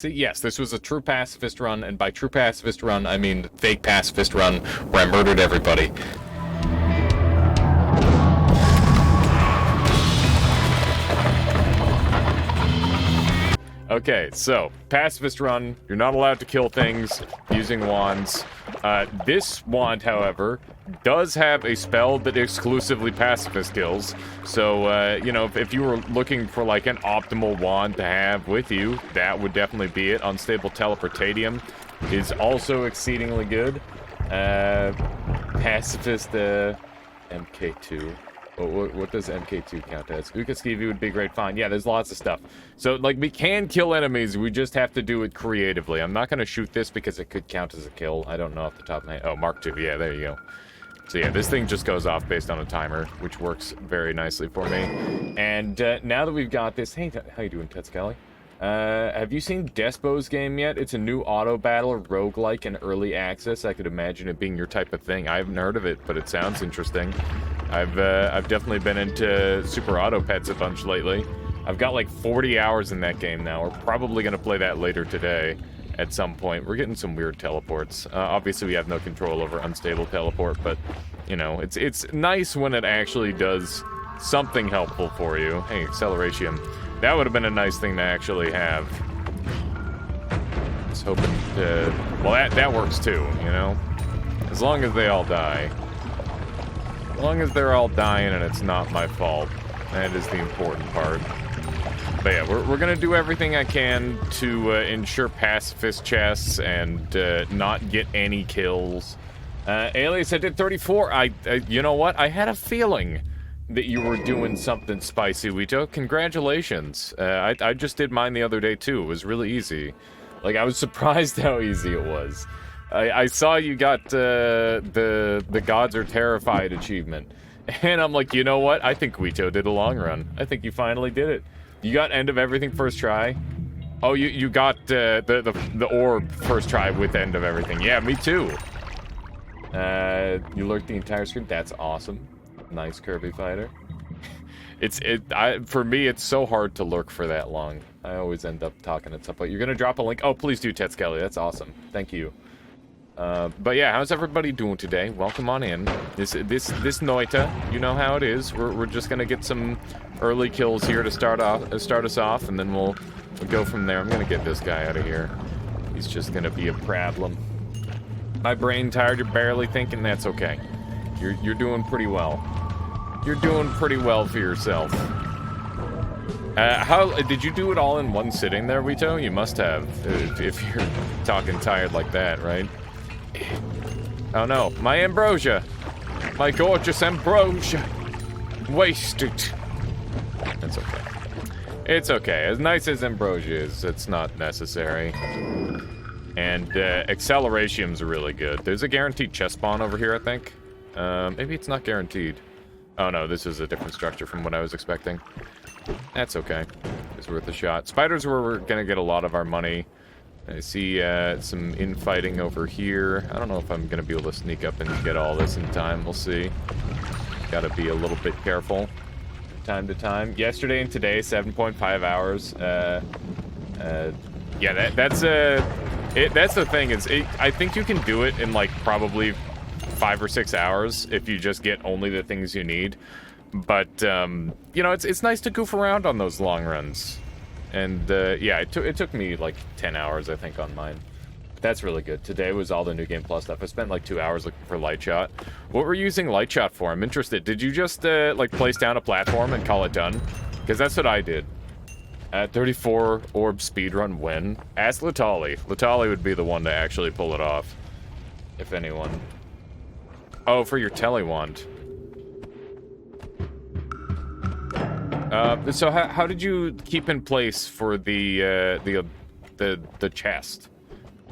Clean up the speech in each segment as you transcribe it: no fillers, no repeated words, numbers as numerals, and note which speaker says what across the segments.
Speaker 1: See, yes, this was a true pacifist run, and by true pacifist run, I mean fake pacifist run, where I murdered everybody. Okay, so, pacifist run, you're not allowed to kill things using wands. This wand, however, does have a spell that exclusively pacifist kills. So, you know, if you were looking for, like, an optimal wand to have with you, that would definitely be it. Unstable Teleportatium is also exceedingly good. Pacifist, MK2. What does MK2 count as? Ukaskivi would be great. Fine. Yeah, there's lots of stuff. So, like, we can kill enemies. We just have to do it creatively. I'm not going to shoot this because it could count as a kill. I don't know off the top of my head. Oh, Mark II. Yeah, there you go. So, yeah, this thing just goes off based on a timer, which works very nicely for me. And now that we've got this... Hey, how you doing, Tetscali? Have you seen Despo's game yet? It's a new auto-battle, roguelike, and early access. I could imagine it being your type of thing. I haven't heard of it, but it sounds interesting. I've definitely been into Super Auto Pets a bunch lately. I've got like 40 hours in that game now. We're probably going to play that later today at some point. We're getting some weird teleports. Obviously, we have no control over unstable teleport, but, you know, it's nice when it actually does something helpful for you. Hey, acceleration. That would have been a nice thing to actually have. I was hoping to... Well, that works too, you know? As long as they all die. As long as they're all dying and it's not my fault. That is the important part. But yeah, we're gonna do everything I can to ensure pacifist chests and not get any kills. Alias, I did 34. You know what? I had a feeling that you were doing something spicy, Wito. Congratulations. I just did mine the other day too. It was really easy. Like, I was surprised how easy it was. I saw you got the Gods Are Terrified achievement. And I'm like, you know what? I think Wito did a long run. I think you finally did it. You got End of Everything first try? Oh, you got the orb first try with End of Everything. Yeah, me too. You lurked the entire screen? That's awesome. Nice Kirby fighter. For me, it's so hard to lurk for that long. I always end up talking at some point. You're gonna drop a link? Oh, please do, Tetskelly. That's awesome. Thank you. But yeah, how's everybody doing today? Welcome on in. This Noita, you know how it is. We're just gonna get some early kills here to start us off, and then we'll go from there. I'm gonna get this guy out of here. He's just gonna be a problem. My brain tired. You're barely thinking. That's okay. You're doing pretty well. You're doing pretty well for yourself. How did you do it all in one sitting there, Wito? You must have, if you're talking tired like that, right? Oh no, my ambrosia! My gorgeous ambrosia! Wasted! It's okay. It's okay. As nice as ambrosia is, it's not necessary. And acceleratium's really good. There's a guaranteed chest spawn over here, I think. Maybe it's not guaranteed. Oh no, this is a different structure from what I was expecting. That's okay. It's worth a shot. Spiders where we're gonna get a lot of our money. I see some infighting over here. I don't know if I'm gonna be able to sneak up and get all this in time. We'll see. Gotta be a little bit careful from time to time. Yesterday and today, 7.5 hours. Yeah, that's the thing. I think you can do it in like probably 5 or 6 hours if you just get only the things you need. But you know, it's nice to goof around on those long runs. And yeah, it took me like 10 hours, I think, on mine. But that's really good. Today was all the New Game Plus stuff. I spent like 2 hours looking for Light Shot. What were you using Light Shot for? I'm interested. Did you just like place down a platform and call it done? Because that's what I did. At 34 orb speedrun when? Ask Latali. Latali would be the one to actually pull it off, if anyone. Oh, for your tele wand. So how did you keep in place for the chest?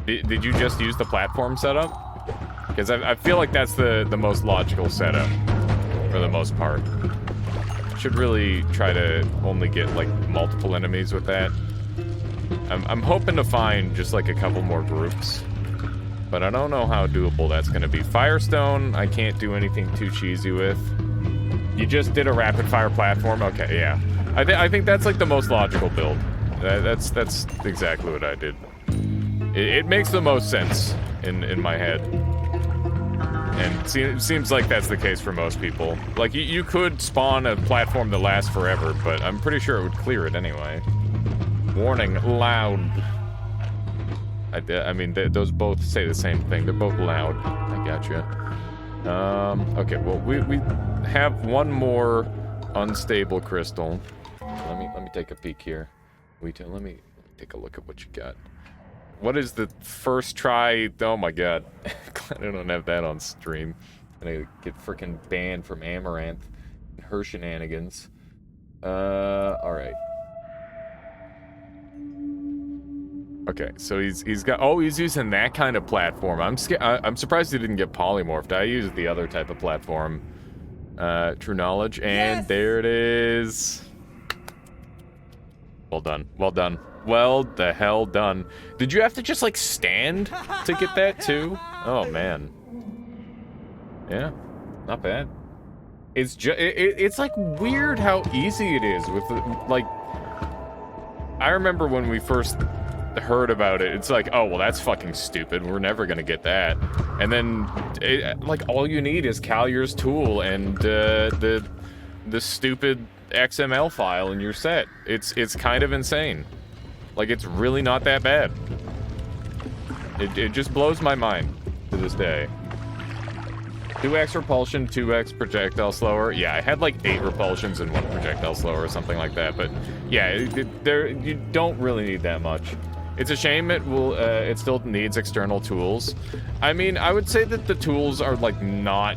Speaker 1: Did you just use the platform setup? Because I feel like that's the most logical setup for the most part. Should really try to only get like multiple enemies with that. I'm hoping to find just like a couple more groups, but I don't know how doable that's going to be. Firestone, I can't do anything too cheesy with. You just did a rapid fire platform? Okay, yeah. I think that's like the most logical build. That's exactly what I did. It makes the most sense in my head. And it seems like that's the case for most people. Like, you could spawn a platform that lasts forever, but I'm pretty sure it would clear it anyway. Warning, loud. I mean, those both say the same thing. They're both loud. I gotcha. Okay, well, we have one more unstable crystal. Let me take a peek here. Let me take a look at what you got. What is the first try? Oh my god. Glad I don't have that on stream. I'm gonna get freaking banned from Amaranth and her shenanigans. Alright. Okay, so he's got... Oh, he's using that kind of platform. I'm surprised he didn't get polymorphed. I used the other type of platform. True knowledge. And yes! There it is. Well done. Well done. Well the hell done. Did you have to just, like, stand to get that, too? Oh, man. Yeah. Not bad. It's just... It's, like, weird how easy it is with, like... I remember when we first heard about it, it's like, oh, well, that's fucking stupid. We're never gonna get that. And then, like, all you need is Calyre's tool and, the stupid XML file and you're set. It's kind of insane. Like, it's really not that bad. It just blows my mind to this day. 2x repulsion, 2x projectile slower. Yeah, I had like 8 repulsions and 1 projectile slower or something like that. But yeah, you don't really need that much. It's a shame it still needs external tools. I mean, I would say that the tools are like not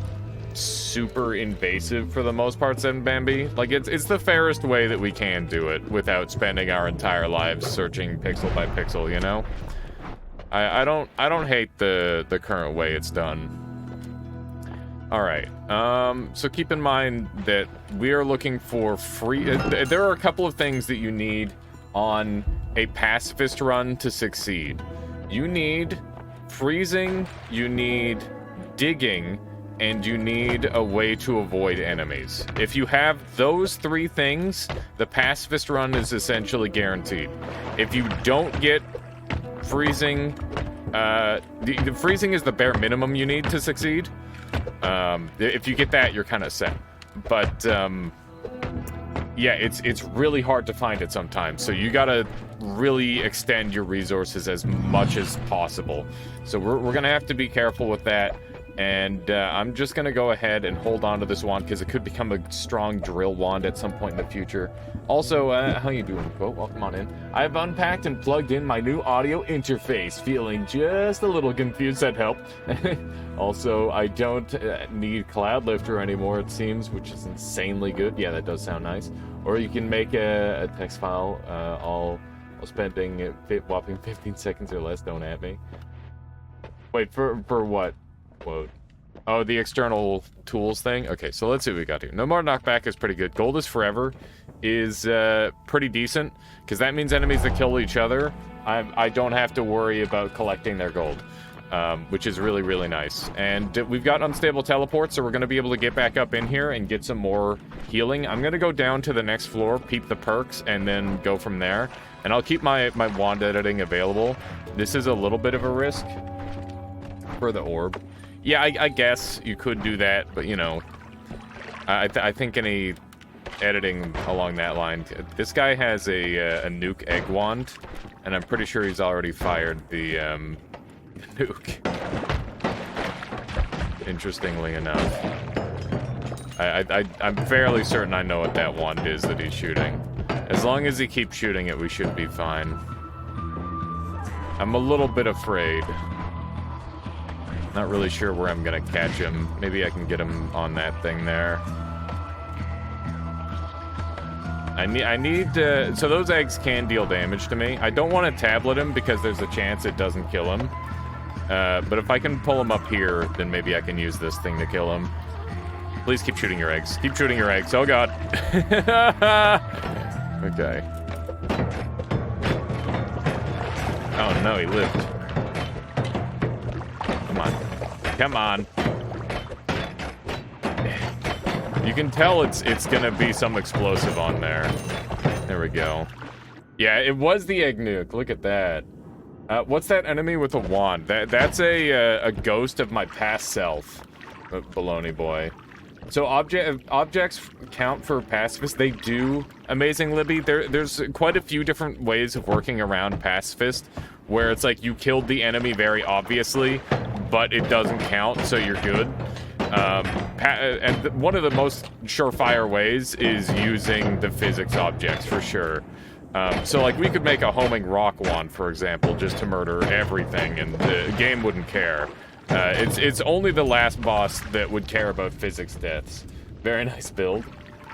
Speaker 1: super invasive for the most part, 7Bambi. Like, it's the fairest way that we can do it without spending our entire lives searching pixel by pixel, you know? I don't hate the current way it's done. Alright, so keep in mind that we are looking for free... there are a couple of things that you need on a pacifist run to succeed. You need freezing, you need digging, and you need a way to avoid enemies. If you have those 3 things, the pacifist run is essentially guaranteed. If you don't get freezing, the freezing is the bare minimum you need to succeed. If you get that, you're kind of set. But, yeah, it's really hard to find it sometimes, so you gotta really extend your resources as much as possible. So we're gonna have to be careful with that. And I'm just going to go ahead and hold on to this wand because it could become a strong drill wand at some point in the future. Also, how you doing, Quote? Welcome on in. I've unpacked and plugged in my new audio interface. Feeling just a little confused, that helped. Also, I don't need Cloud Lifter anymore, it seems, which is insanely good. Yeah, that does sound nice. Or you can make a text file all spending whopping 15 seconds or less. Don't at me. Wait, for what? Quote. Oh, the external tools thing? Okay, so let's see what we got here. No more knockback is pretty good. Gold is forever is pretty decent, because that means enemies that kill each other, I don't have to worry about collecting their gold, which is really, really nice. And we've got unstable teleports, so we're going to be able to get back up in here and get some more healing. I'm going to go down to the next floor, peep the perks, and then go from there. And I'll keep my wand editing available. This is a little bit of a risk for the orb. Yeah, I guess you could do that, but, you know, I think any editing along that line... This guy has a nuke egg wand, and I'm pretty sure he's already fired the nuke. Interestingly enough. I'm fairly certain I know what that wand is that he's shooting. As long as he keeps shooting it, we should be fine. I'm a little bit afraid. Not really sure where I'm gonna catch him. Maybe I can get him on that thing there. I need so those eggs can deal damage to me. I don't want to tablet him because there's a chance it doesn't kill him. But if I can pull him up here, then maybe I can use this thing to kill him. Please keep shooting your eggs. Keep shooting your eggs. Oh god. Okay. Oh no, he lived. Come on. You can tell it's gonna be some explosive on there. There we go. Yeah, it was the egg nuke. Look at that. What's that enemy with a wand? That's a ghost of my past self. Baloney boy. So objects count for pacifist. They do, Amazing Libby. There's quite a few different ways of working around pacifist, where it's like you killed the enemy very obviously, but it doesn't count, so you're good. And one of the most surefire ways is using the physics objects for sure. So like we could make a homing rock wand, for example, just to murder everything, and the game wouldn't care. It's only the last boss that would care about physics deaths. Very nice build.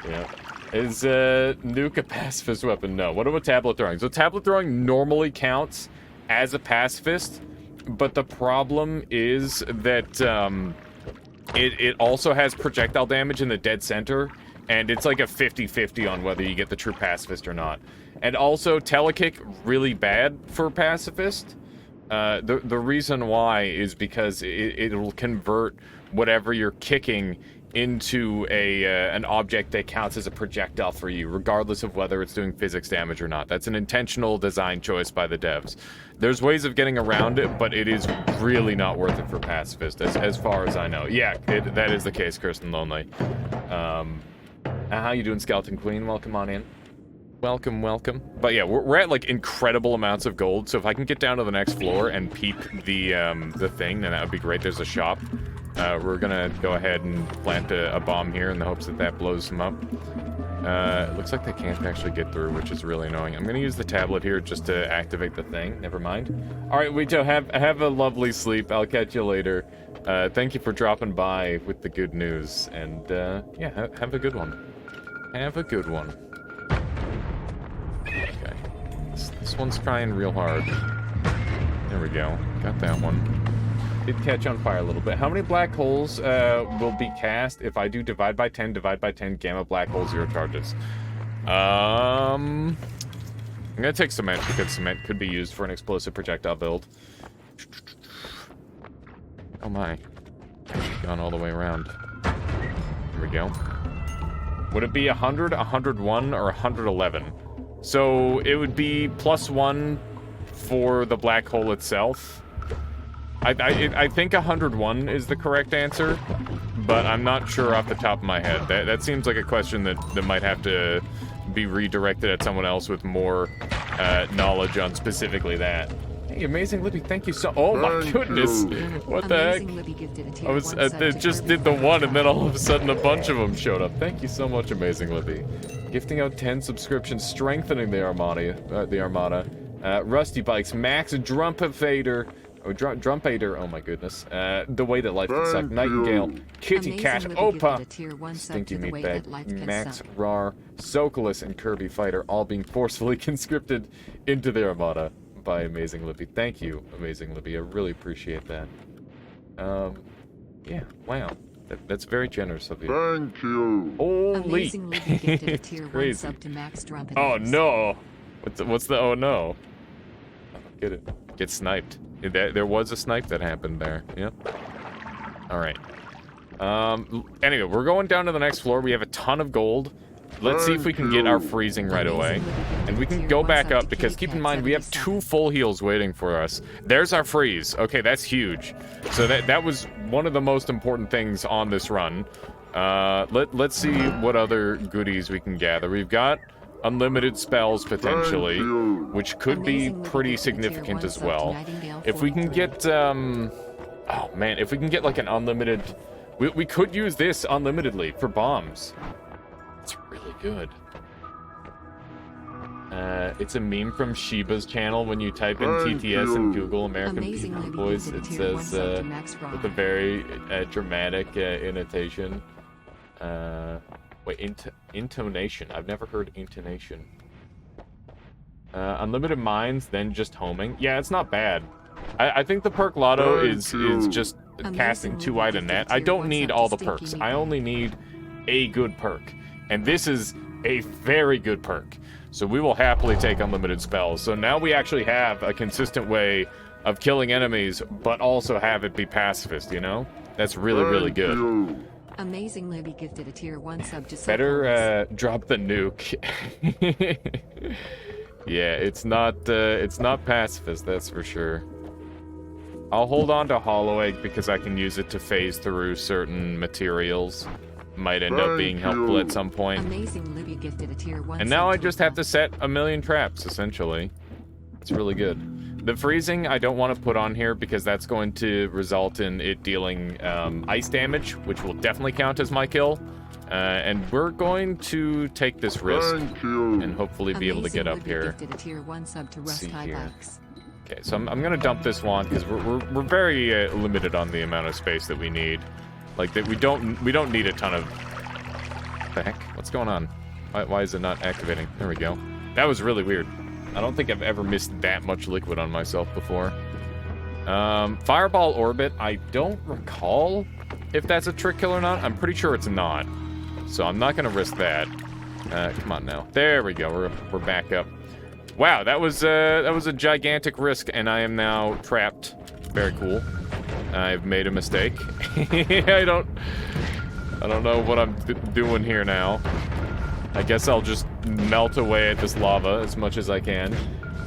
Speaker 1: Yeah. Is nuke a pacifist weapon? No. What about tablet throwing? So tablet throwing normally counts as a pacifist, but the problem is that it also has projectile damage in the dead center, and it's like a 50-50 on whether you get the true pacifist or not. And also, telekick really bad for pacifist. The reason why is because it'll convert whatever you're kicking into an object that counts as a projectile for you, regardless of whether it's doing physics damage or not. That's an intentional design choice by the devs. There's ways of getting around it, but it is really not worth it for pacifist, as far as I know. Yeah, that is the case, Kirsten Lonely. How you doing, Skeleton Queen? Welcome on in. Welcome, welcome. But yeah, we're at like incredible amounts of gold, so if I can get down to the next floor and peep the thing, then that would be great. There's a shop. We're gonna go ahead and plant a bomb here in the hopes that blows them up. It looks like they can't actually get through, which is really annoying. I'm gonna use the tablet here just to activate the thing. Never mind. All right, Wito, have a lovely sleep. I'll catch you later. Thank you for dropping by with the good news, and yeah, have a good one. Have a good one. Okay. This one's trying real hard. There we go. Got that one. Did catch on fire a little bit. How many black holes will be cast if I do divide by 10 gamma black hole 0 charges? I'm gonna take cement because cement could be used for an explosive projectile build. Oh my. Gone all the way around. Here we go. Would it be 100, 101, or 111? So it would be +1 for the black hole itself. I think 101 is the correct answer, but I'm not sure off the top of my head. That seems like a question that might have to be redirected at someone else with more knowledge on specifically that. Hey, Amazing Libby, thank you so. Oh my goodness, what the heck? It just did the one, and then all of a sudden a bunch of them showed up. Thank you so much, Amazing Libby. Gifting out 10 subscriptions, strengthening the Armada. Rusty Bikes, Max Drumpafader. Oh, Drumpader, oh my goodness. The way that life can suck. Nightingale, Kitty Cat, Opa, Stinky Meatbag, Max Rar, Socolus, and Kirby Fighter all being forcefully conscripted into the Armada by Amazing Libby. Thank you, Amazing Libby. I really appreciate that. Yeah, wow. That's very generous of you.
Speaker 2: Thank you.
Speaker 1: Holy.
Speaker 3: Amazing Libby gifted a tier 1 sub to Max Drumpet.
Speaker 1: Oh no. What's the oh no? Get it. Get sniped. There was a snipe that happened there. Yep. Alright. Anyway, we're going down to the next floor. We have a ton of gold. Let's see if we can get our freezing right away. And we can go back up, because keep in mind, we have 2 full heals waiting for us. There's our freeze. Okay, that's huge. So that was one of the most important things on this run. Let's see what other goodies we can gather. We've got unlimited spells, potentially, which could be pretty significant as well. If we can get, oh man, if we can get like an unlimited... We could use this unlimitedly for bombs. It's really good. It's a meme from Sheba's channel. When you type in TTS in Google American People Voice, it says with a very dramatic intonation. Wait, intonation. I've never heard intonation. Unlimited mines, then just homing. Yeah, it's not bad. I think the perk Lotto is just casting too wide a net. I don't need all the perks. I only need a good perk. And this is a very good perk. So we will happily take unlimited spells. So now we actually have a consistent way of killing enemies, but also have it be pacifist, you know? That's really, really good.
Speaker 3: Amazing Libby gifted a tier 1 sub to
Speaker 1: Better drop the nuke. Yeah, it's not pacifist, that's for sure. I'll hold on to Hollow Egg because I can use it to phase through certain materials. Might end up being helpful at some point.
Speaker 3: Amazing Libby gifted a tier 1
Speaker 1: And now
Speaker 3: sub
Speaker 1: I
Speaker 3: to
Speaker 1: just have to
Speaker 3: Rafa.
Speaker 1: set a million traps, essentially. It's really good. The freezing I don't want to put on here because that's going to result in it dealing ice damage, which will definitely count as my kill. And we're going to take this risk and hopefully be able to get up
Speaker 3: Libby
Speaker 1: here.
Speaker 3: Gifted a tier 1 sub to Rust
Speaker 1: See
Speaker 3: High
Speaker 1: here.
Speaker 3: Bikes.
Speaker 1: Okay, so I'm gonna dump this one because we're very limited on the amount of space that we need. Like that we don't need a ton of. What the heck? What's going on? Why is it not activating? There we go. That was really weird. I don't think I've ever missed that much liquid on myself before. Fireball Orbit. I don't recall if that's a trick kill or not. I'm pretty sure it's not. So I'm not gonna risk that. Come on now. There we go. We're back up. Wow, that was a gigantic risk, and I am now trapped. Very cool. I've made a mistake. I don't know what I'm doing here now. I guess I'll just melt away at this lava as much as I can.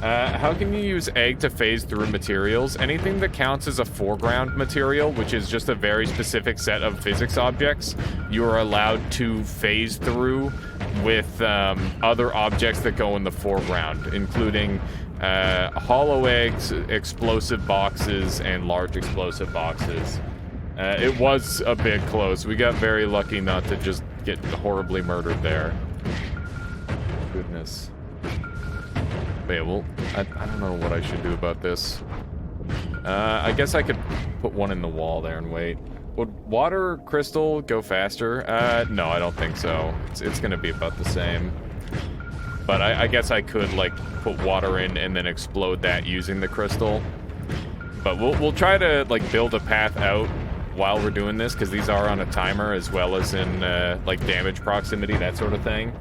Speaker 1: How can you use egg to phase through materials? Anything that counts as a foreground material, which is just a very specific set of physics objects, you are allowed to phase through with other objects that go in the foreground, including hollow eggs, explosive boxes, and large explosive boxes. It was a bit close. We got very lucky not to just get horribly murdered there. Goodness. Yeah, well, I don't know what I should do about this. I guess I could put one in the wall there and wait. Would water crystal go faster? No, I don't think so. It's gonna be about the same. But I guess I could, like, put water in and then explode that using the crystal. But we'll try to, like, build a path out while we're doing this, because these are on a timer as well as in, like, damage proximity, that sort of thing.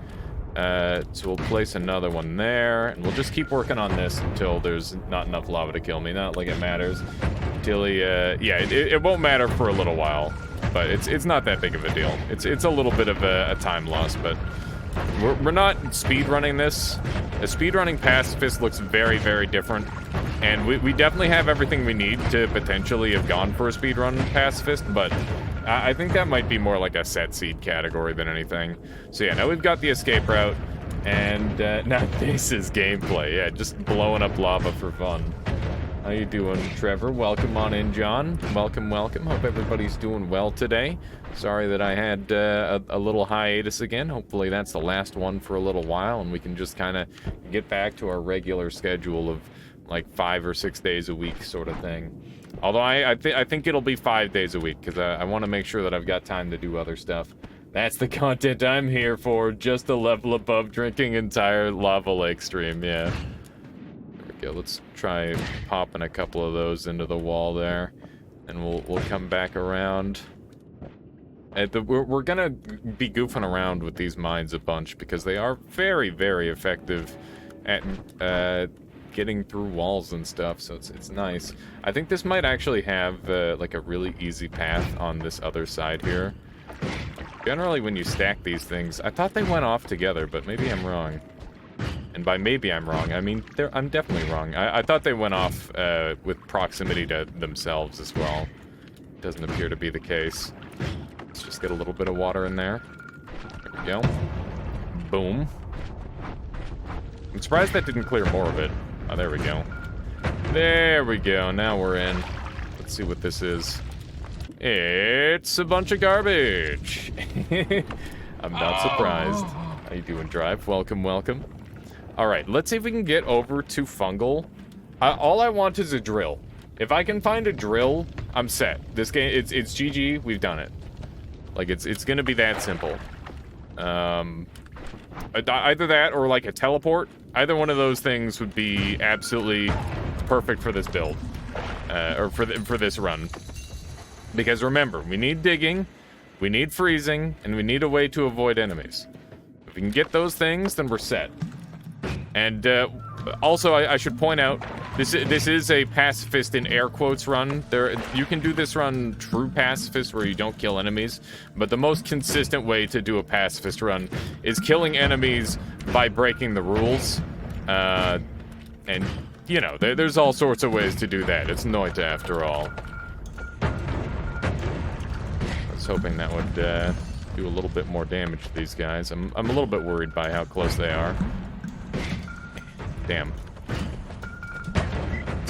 Speaker 1: So we'll place another one there, and we'll just keep working on this until there's not enough lava to kill me. Not like it matters. Until he, yeah, it won't matter for a little while, but it's not that big of a deal. It's a little bit of a time loss, but we're not speedrunning this. A speedrunning pacifist looks very, very different, and we definitely have everything we need to potentially have gone for a speedrun pacifist, but I think that might be more like a set seed category than anything. So yeah, now we've got the escape route, and now this is gameplay. Yeah, just blowing up lava for fun. How you doing, Trevor? Welcome on in, John. Welcome, welcome. Hope everybody's doing well today. Sorry that I had a little hiatus again. Hopefully that's the last one for a little while, and we can just kind of get back to our regular schedule of like 5 or 6 days a week sort of thing. Although I think it'll be 5 days a week, because I want to make sure that I've got time to do other stuff. That's the content I'm here for, just a level above drinking entire lava lake stream, yeah. There we go, let's try popping a couple of those into the wall there, and we'll come back around. We're gonna be goofing around with these mines a bunch, because they are very, very effective at getting through walls and stuff, so it's nice. I think this might actually have like a really easy path on this other side here. Generally, when you stack these things, I thought they went off together, but maybe I'm wrong. And by maybe I'm wrong, I mean I'm definitely wrong. I thought they went off with proximity to themselves as well. Doesn't appear to be the case. Let's just get a little bit of water in there. There we go. Boom. I'm surprised that didn't clear more of it. Oh, there we go. There we go. Now we're in. Let's see what this is. It's a bunch of garbage. I'm not surprised. How you doing, Drive? Welcome, welcome. All right, let's see if we can get over to Fungal. All I want is a drill. If I can find a drill, I'm set. This game, it's GG. We've done it. Like it's gonna be that simple. Either that or like a teleport. Either one of those things would be absolutely perfect for this build, or for this run. Because remember, we need digging, we need freezing, and we need a way to avoid enemies. If we can get those things, then we're set. And also, I should point out, this is a pacifist in air quotes run. You can do this run true pacifist where you don't kill enemies, but the most consistent way to do a pacifist run is killing enemies by breaking the rules. And, you know, there's all sorts of ways to do that. It's Noita after all. I was hoping that would do a little bit more damage to these guys. I'm a little bit worried by how close they are. Damn.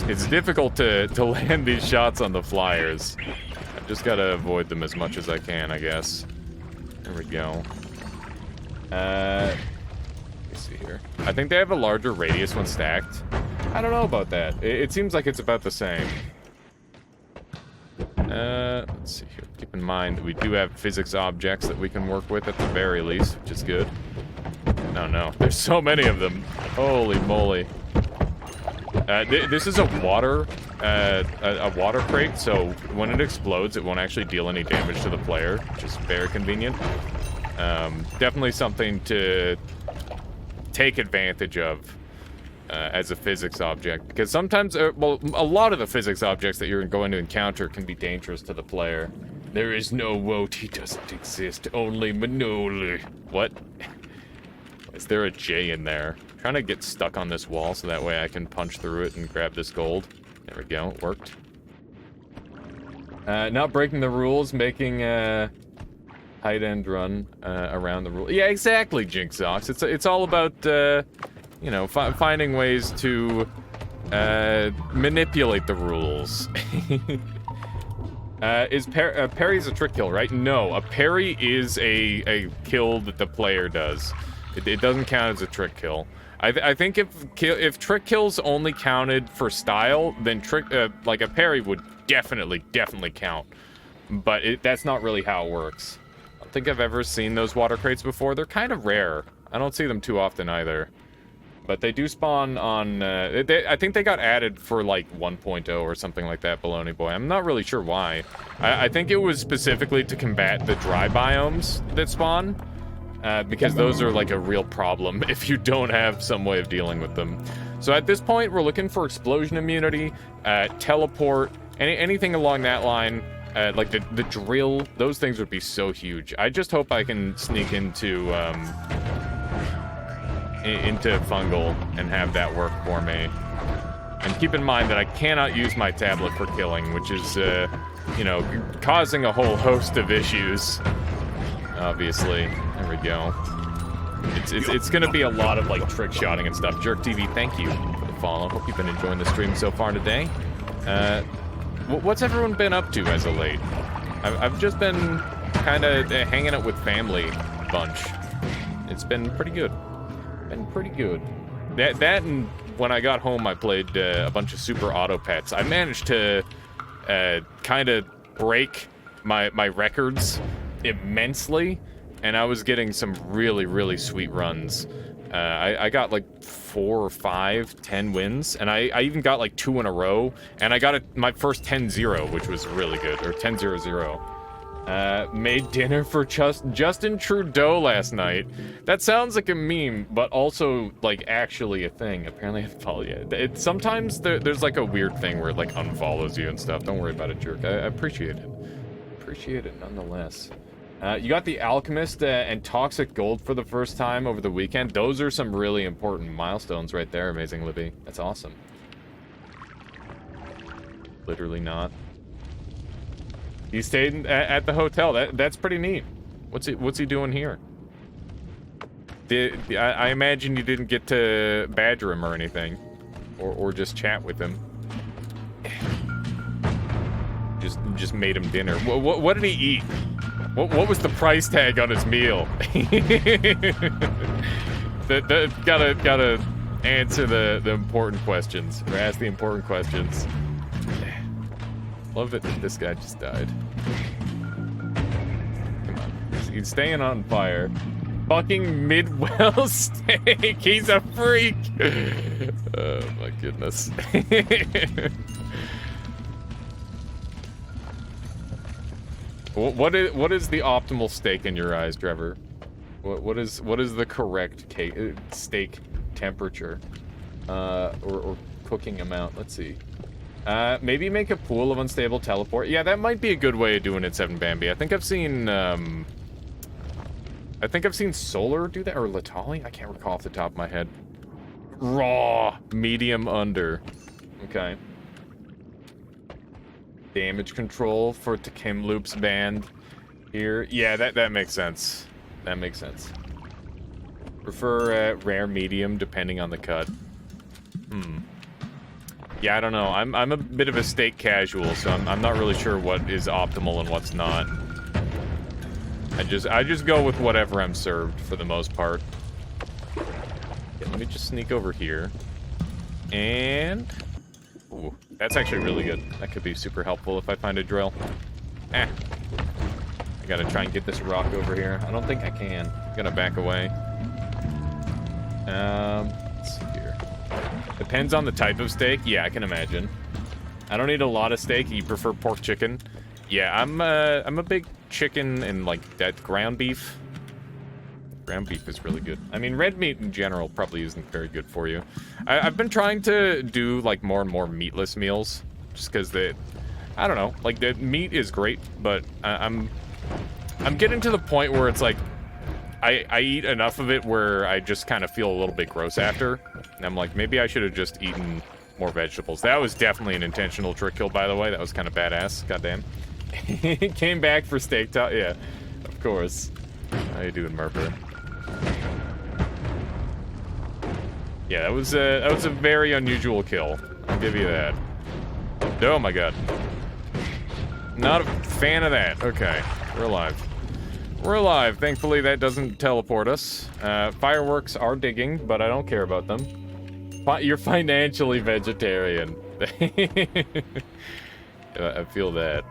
Speaker 1: It's difficult to land these shots on the flyers. I've just got to avoid them as much as I can, I guess. There we go. Let me see here. I think they have a larger radius when stacked. I don't know about that. It seems like it's about the same. Let's see here. Keep in mind that we do have physics objects that we can work with at the very least, which is good. Oh no, there's so many of them. Holy moly. This is a water crate, so when it explodes, it won't actually deal any damage to the player, which is very convenient. Definitely something to take advantage of as a physics object, because sometimes, well, a lot of the physics objects that you're going to encounter can be dangerous to the player. There is no Wote, he doesn't exist, only Manoli. What? Is there a J in there? I'm trying to get stuck on this wall so that way I can punch through it and grab this gold. There we go, it worked. Not breaking the rules, making hide end run around the rule. Yeah, exactly, Jinxox. It's all about you know, finding ways to manipulate the rules. Parry's a trick kill, right? No, a parry is a kill that the player does. It doesn't count as a trick kill. I think if trick kills only counted for style, then like a parry would definitely count. But that's not really how it works. I don't think I've ever seen those water crates before. They're kind of rare. I don't see them too often either. But they do spawn on, I think they got added for like 1.0 or something like that, Baloney Boy. I'm not really sure why. I think it was specifically to combat the dry biomes that spawn. Because those are like a real problem if you don't have some way of dealing with them. So at this point, we're looking for explosion immunity, teleport, anything along that line. Like the drill, those things would be so huge. I just hope I can sneak into fungal and have that work for me. And keep in mind that I cannot use my tablet for killing, which is, you know, causing a whole host of issues. Obviously. There we go. It's gonna be a lot of, like, trick shotting and stuff. Jerk TV, thank you for the follow. Hope you've been enjoying the stream so far today. What's everyone been up to as of late? I've just been kind of hanging out with family a bunch. It's been pretty good. That and when I got home, I played a bunch of Super Auto Pets. I managed to kind of break my records immensely, and I was getting some really sweet runs. I got like 4 or 5 10 wins, and I even got like 2 in a row, and I got my first 10-0, which was really good, or 10-0-0. Made dinner for Justin Trudeau last night. That sounds like a meme, but also like actually a thing. Apparently I follow you. Sometimes there's like a weird thing where it like unfollows you and stuff. Don't worry about it, jerk. I appreciate it. Appreciate it nonetheless. You got the Alchemist and Toxic Gold for the first time over the weekend. Those are some really important milestones right there, Amazing Libby. That's awesome. Literally not. He stayed at the hotel. That's pretty neat. What's he doing here? I imagine you didn't get to badger him or anything, or just chat with him. Just made him dinner. What did he eat? What was the price tag on his meal? Gotta answer the important questions, or ask the important questions. Love it that this guy just died. Come on. He's staying on fire. Fucking Midwell steak. He's a freak. Oh my goodness. What is the optimal steak in your eyes, Trevor? What is the correct steak temperature or cooking amount? Let's see. Maybe make a pool of unstable teleport. Yeah, that might be a good way of doing it, 7Bambi. I think I've seen Solar do that, or Latali? I can't recall off the top of my head. Raw. Medium under. Okay. Damage control for Takim Loop's band here. Yeah, that makes sense. That makes sense. Prefer rare medium depending on the cut. Yeah, I don't know. I'm a bit of a steak casual, so I'm not really sure what is optimal and what's not. I just go with whatever I'm served for the most part. Yeah, let me just sneak over here. And ooh, that's actually really good. That could be super helpful if I find a drill. I gotta try and get this rock over here. I don't think I can. I'm gonna back away. Let's see here. Depends on the type of steak. Yeah, I can imagine. I don't need a lot of steak. You prefer pork chicken? Yeah, I'm a big chicken and like that ground beef. Ground beef is really good. I mean, red meat in general probably isn't very good for you. I've been trying to do like more and more meatless meals, just because I don't know, like the meat is great, but I'm getting to the point where it's like I eat enough of it where I just kind of feel a little bit gross after. And I'm like, maybe I should have just eaten more vegetables. That was definitely an intentional trick kill, by the way. That was kind of badass. Goddamn. Came back for steak top. Yeah, of course. How you doing, Murphy? Yeah, that was a very unusual kill. I'll give you that. Oh my god. Not a fan of that. Okay, we're alive. We're alive. Thankfully, that doesn't teleport us. Fireworks are digging, but I don't care about them. You're financially vegetarian. I feel that.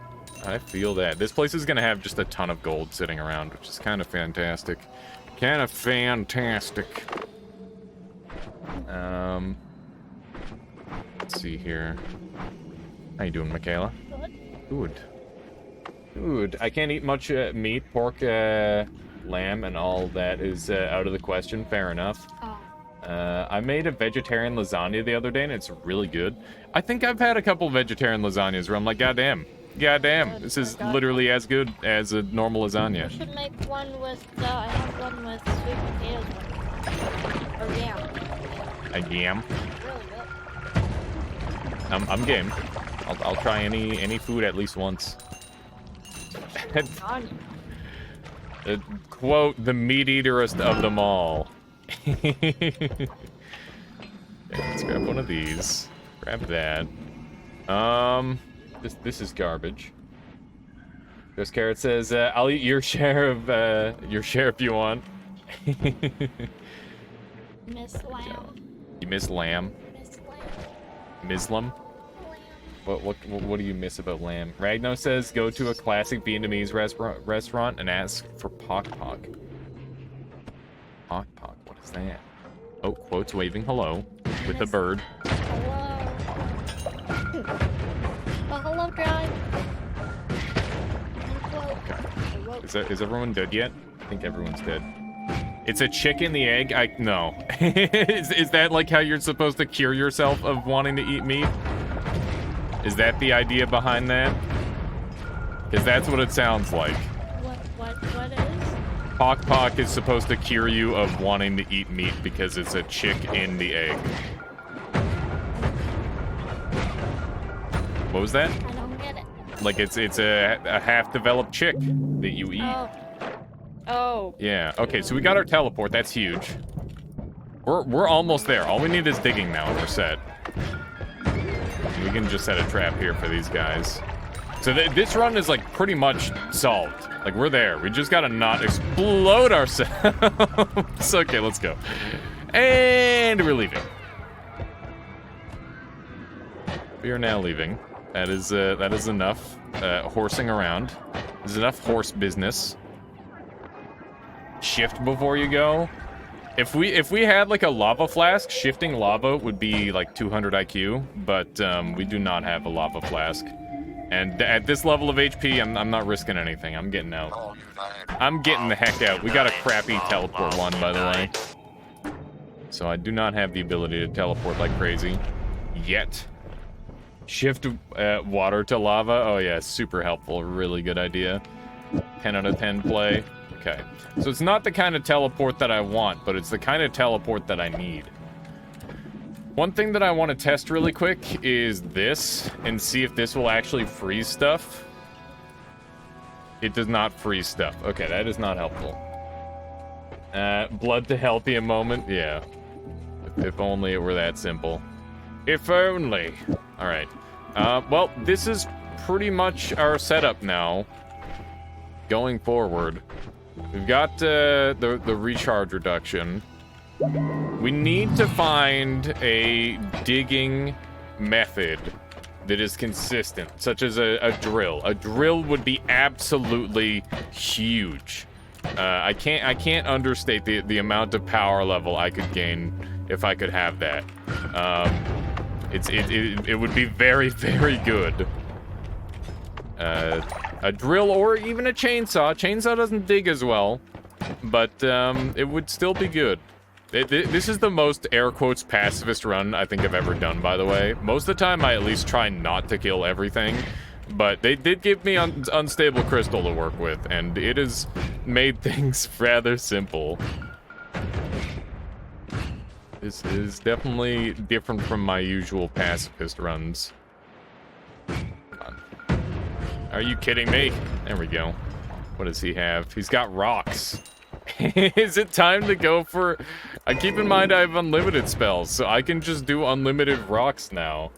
Speaker 1: I feel that. This place is going to have just a ton of gold sitting around, which is kind of fantastic. Kind of fantastic. Let's see here. How you doing, Michaela? Good. Good. I can't eat much meat, pork, lamb, and all that is out of the question. Fair enough. I made a vegetarian lasagna the other day, and it's really good. I think I've had a couple vegetarian lasagnas where I'm like, goddamn, this is literally as good as a normal lasagna.
Speaker 2: You should make one with, I have one with sweet potatoes. Or yam.
Speaker 1: A yam?
Speaker 2: Really good.
Speaker 1: I'm game. I'll try any food at least once. Quote, the meat eaterest of them all. Okay, let's grab one of these. Grab that. This is garbage. This carrot says, I'll eat your share if you want.
Speaker 2: Miss Lamb.
Speaker 1: You miss lamb?
Speaker 2: Miss
Speaker 1: Mislam?
Speaker 2: Lamb.
Speaker 1: What do you miss about lamb? Ragno says, go to a classic Vietnamese restaurant and ask for Pok Pok. Pok Pok, what is that? Oh, quotes waving hello with a bird.
Speaker 2: Hello. Oh, hello, guy.
Speaker 1: Okay. Is everyone dead yet? I think everyone's dead. It's a chick in the egg? No. is that like how you're supposed to cure yourself of wanting to eat meat? Is that the idea behind that? Because that's what it sounds like.
Speaker 2: What is?
Speaker 1: Pok Pok is supposed to cure you of wanting to eat meat because it's a chick in the egg. What was that?
Speaker 2: I don't get it.
Speaker 1: Like it's a half-developed chick that you eat.
Speaker 2: Oh.
Speaker 1: Yeah. Okay, so we got our teleport. That's huge. We're almost there. All we need is digging now, and we're set. We can just set a trap here for these guys. So this run is like pretty much solved. Like we're there. We just gotta not explode ourselves. Okay, let's go. And we're leaving. We are now leaving. That is enough horsing around. There's enough horse business. Shift before you go. If we had like a lava flask, shifting lava would be like 200 IQ, but we do not have a lava flask. And at this level of HP, I'm not risking anything. I'm getting out. I'm getting the heck out. We got a crappy teleport one, by the way. So I do not have the ability to teleport like crazy. Yet. Shift water to lava. Oh yeah, super helpful. Really good idea. 10 out of 10 play. Okay. So it's not the kind of teleport that I want, but it's the kind of teleport that I need. One thing that I want to test really quick is this, and see if this will actually freeze stuff. It does not freeze stuff. Okay, that is not helpful. Blood to healthy a moment? Yeah. If only it were that simple. If only. Alright. Well, this is pretty much our setup now. Going forward. We've got the recharge reduction. We need to find a digging method that is consistent, such as a drill. A drill would be absolutely huge. I can't understate the amount of power level I could gain if I could have that. It would be very, very good. A drill or even a chainsaw. Chainsaw doesn't dig as well, but it would still be good. This is the most air quotes pacifist run I think I've ever done, by the way. Most of the time I at least try not to kill everything, but they did give me unstable crystal to work with, and it has made things rather simple. This is definitely different from my usual pacifist runs. Are you kidding me? There we go. What does he have? He's got rocks. Is it time to go for... keep in mind I have unlimited spells, so I can just do unlimited rocks now.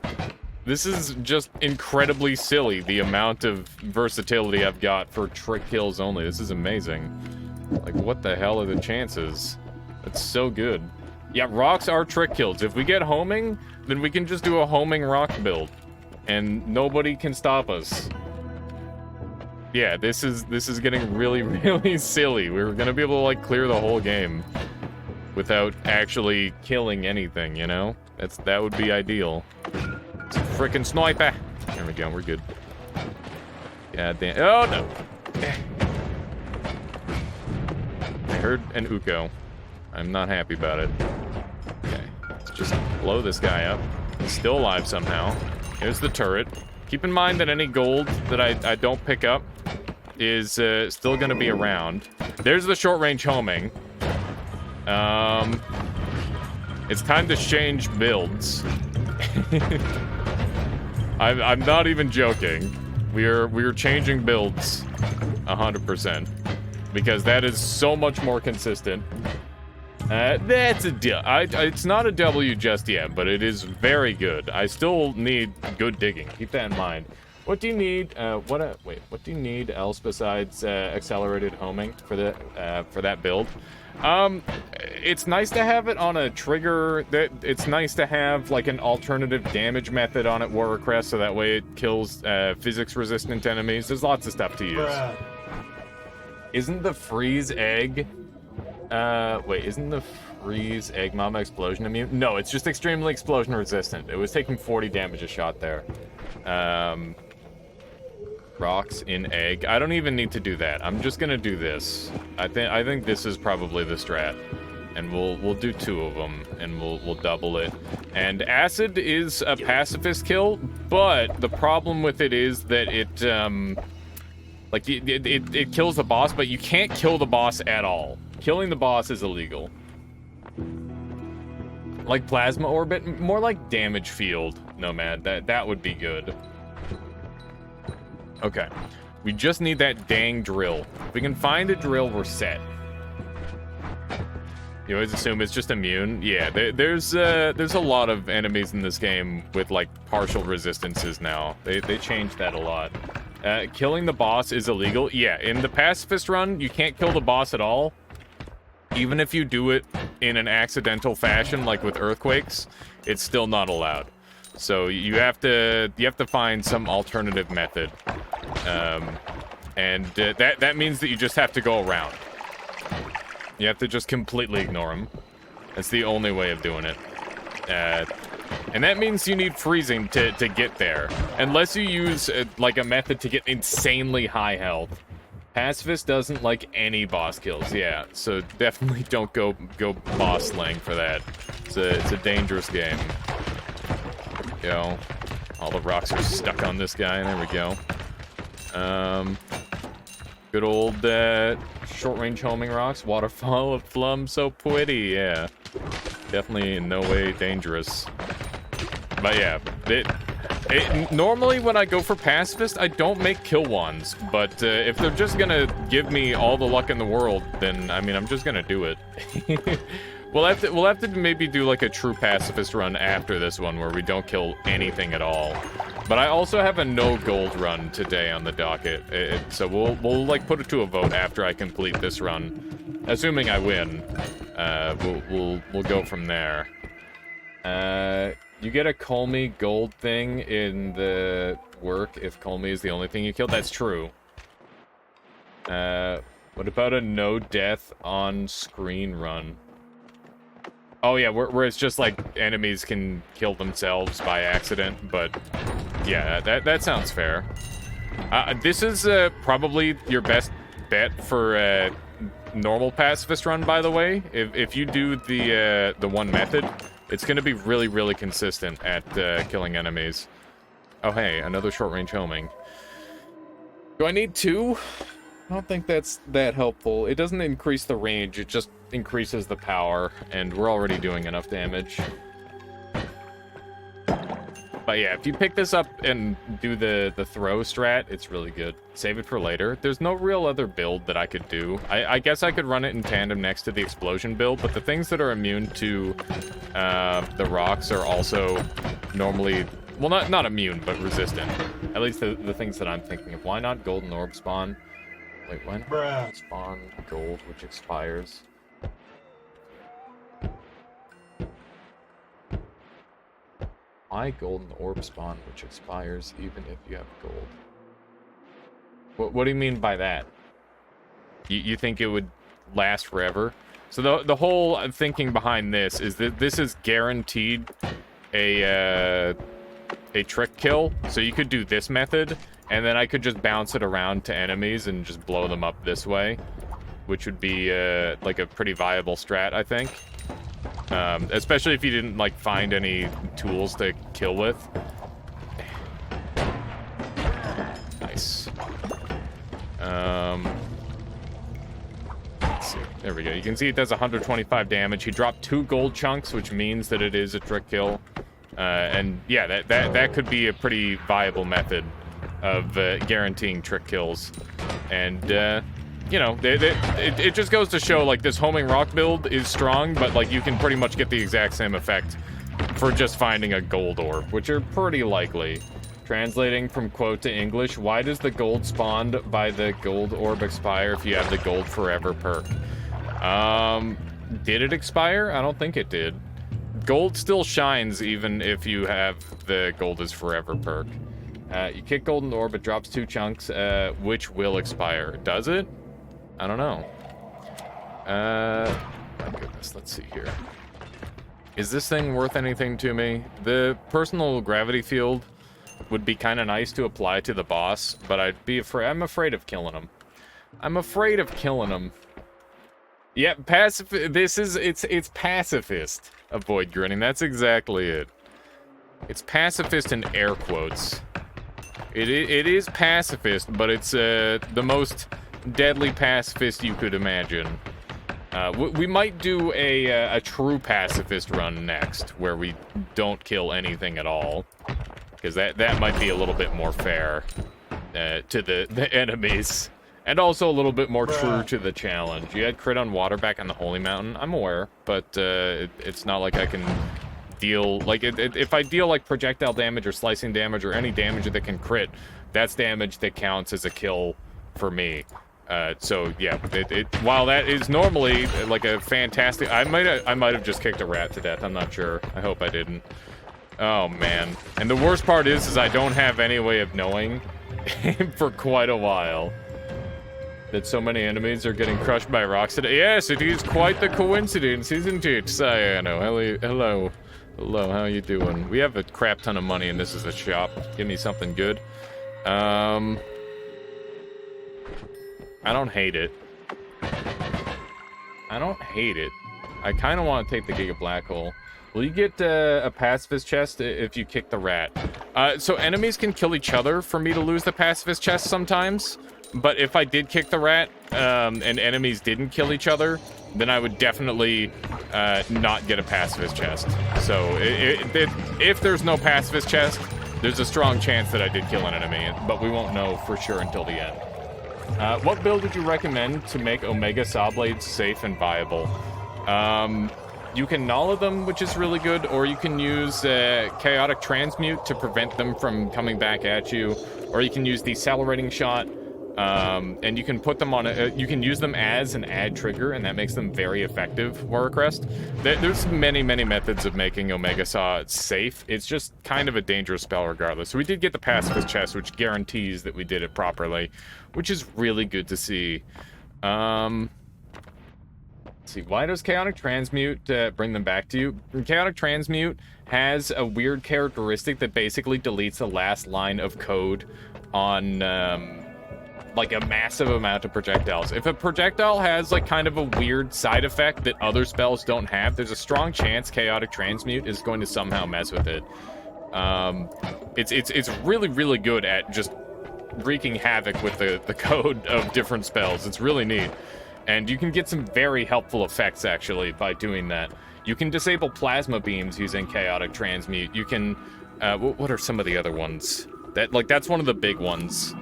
Speaker 1: This is just incredibly silly, the amount of versatility I've got for trick kills only. This is amazing. Like, what the hell are the chances? That's so good. Yeah, rocks are trick kills. If we get homing, then we can just do a homing rock build. And nobody can stop us. Yeah, this is getting really, really silly. We're gonna be able to, like, clear the whole game without actually killing anything, you know? That would be ideal. It's a frickin' sniper! There we go, we're good. God damn. Oh, no! I heard an Uko. I'm not happy about it. Okay, let's just blow this guy up. He's still alive somehow. Here's the turret. Keep in mind that any gold that I don't pick up is still gonna be around. There's the short-range homing. It's time to change builds. I'm not even joking. We're changing builds 100% because that is so much more consistent. That's a deal. It's not a W just yet, but it is very good. I still need good digging. Keep that in mind. What do you need? What do you need else besides accelerated homing for that build? It's nice to have it on a trigger. It's nice to have like an alternative damage method on it, War Request, so that way it kills physics-resistant enemies. There's lots of stuff to use. Bruh. Isn't the freeze egg? Isn't the freeze egg mama explosion immune? No, it's just extremely explosion resistant. It was taking 40 damage a shot there. Rocks in egg. I don't even need to do that. I'm just gonna do this. I think this is probably the strat, and we'll do 2 of them, and we'll double it. And acid is a pacifist kill, but the problem with it is that it kills the boss, but you can't kill the boss at all. Killing the boss is illegal. Like plasma orbit, more like damage field nomad. That would be good. Okay, we just need that dang drill. If we can find a drill, we're set. You always assume it's just immune. Yeah, there's a lot of enemies in this game with like partial resistances now. They changed that a lot. Killing the boss is illegal. Yeah, in the pacifist run, you can't kill the boss at all. Even if you do it in an accidental fashion, like with earthquakes, it's still not allowed. So you have to find some alternative method, and that means that you just have to go around. You have to just completely ignore them. That's the only way of doing it. And that means you need freezing to get there, unless you use like a method to get insanely high health. Pacifist doesn't like any boss kills, yeah. So definitely don't go boss slaying for that. It's a dangerous game. Go. All the rocks are stuck on this guy. There we go. Good old short-range homing rocks. Waterfall of Flum, so pretty. Yeah. Definitely in no way dangerous. But yeah, normally when I go for pacifist, I don't make kill ones. But if they're just gonna give me all the luck in the world, then I mean I'm just gonna do it. we'll have to maybe do like a true pacifist run after this one where we don't kill anything at all. But I also have a no gold run today on the docket, so we'll like put it to a vote after I complete this run, assuming I win. We'll go from there. You get a Colmy gold thing in the work if Colmy is the only thing you kill. That's true. What about a no death on screen run? Oh yeah, where it's just like enemies can kill themselves by accident, but yeah, that sounds fair. This is probably your best bet for normal pacifist run, by the way. If you do the one method, it's going to be really, really consistent at killing enemies. Oh hey, another short range homing. Do I need 2? I don't think that's that helpful. It doesn't increase the range, it just increases the power, and we're already doing enough damage. But yeah, if you pick this up and do the throw strat, it's really good. Save it for later. There's no real other build that I could do. I guess I could run it in tandem next to the explosion build, but the things that are immune to the rocks are also normally, well, not immune, but resistant. At least the things that I'm thinking of. Why not golden orb spawn? Wait, when? Spawn gold, which expires. Why golden orb spawn, which expires even if you have gold? What do you mean by that? You think it would last forever? So the whole thinking behind this is that this is guaranteed a trick kill. So you could do this method, and then I could just bounce it around to enemies and just blow them up this way, which would be like a pretty viable strat, I think. Especially if you didn't like find any tools to kill with. Nice. Let's see. There we go. You can see it does 125 damage. He dropped 2 gold chunks, which means that it is a trick kill. And yeah, that could be a pretty viable method of guaranteeing trick kills. And you know, it just goes to show, like, this homing rock build is strong, but, like, you can pretty much get the exact same effect for just finding a gold orb, which are pretty likely. Translating from quote to English, why does the gold spawned by the gold orb expire if you have the gold forever perk? Did it expire? I don't think it did. Gold still shines even if you have the gold is forever perk. You kick golden orb, it drops 2 chunks, which will expire. Does it? I don't know. My goodness, let's see here. Is this thing worth anything to me? The personal gravity field would be kind of nice to apply to the boss, but I'm afraid of killing him. I'm afraid of killing him. Yeah, it's pacifist. Avoid grinning, that's exactly it. It's pacifist in air quotes. It is pacifist, but it's the most deadly pacifist you could imagine. We might do a true pacifist run next, where we don't kill anything at all, because that might be a little bit more fair to the enemies, and also a little bit more true to the challenge. You had crit on water back on the Holy Mountain. I'm aware, but it's not like I can deal, like, if I deal like projectile damage or slicing damage or any damage that can crit, that's damage that counts as a kill for me. So yeah, while that is normally like a fantastic, I might have just kicked a rat to death. I'm not sure. I hope I didn't. Oh man. And the worst part is I don't have any way of knowing for quite a while that so many enemies are getting crushed by rocks today. Yes, it is quite the coincidence, isn't it, Cyano? Hello, how you doing? We have a crap ton of money and this is a shop. Give me something good. I don't hate it. I kind of want to take the Giga Black Hole. Will you get a pacifist chest if you kick the rat? So enemies can kill each other for me to lose the pacifist chest sometimes. But if I did kick the rat, and enemies didn't kill each other, then I would definitely not get a pacifist chest. So if there's no pacifist chest, there's a strong chance that I did kill an enemy, but we won't know for sure until the end. What build would you recommend to make Omega Saw Blades safe and viable? You can Nala them, which is really good, or you can use Chaotic Transmute to prevent them from coming back at you, or you can use Decelerating Shot, and you can put them on you can use them as an add trigger, and that makes them very effective, Warcrest. There's many methods of making Omega Saw safe. It's just kind of a dangerous spell regardless. So we did get the Pacifist chest, which guarantees that we did it properly, which is really good to see. Let's see, why does Chaotic Transmute bring them back to you? Chaotic Transmute has a weird characteristic that basically deletes the last line of code on like a massive amount of projectiles. If a projectile has like kind of a weird side effect that other spells don't have, there's a strong chance Chaotic Transmute is going to somehow mess with it. It's really good at just wreaking havoc with the code of different spells. It's really neat. And you can get some very helpful effects, actually, by doing that. You can disable plasma beams using Chaotic Transmute. You can... what are some of the other ones? That's one of the big ones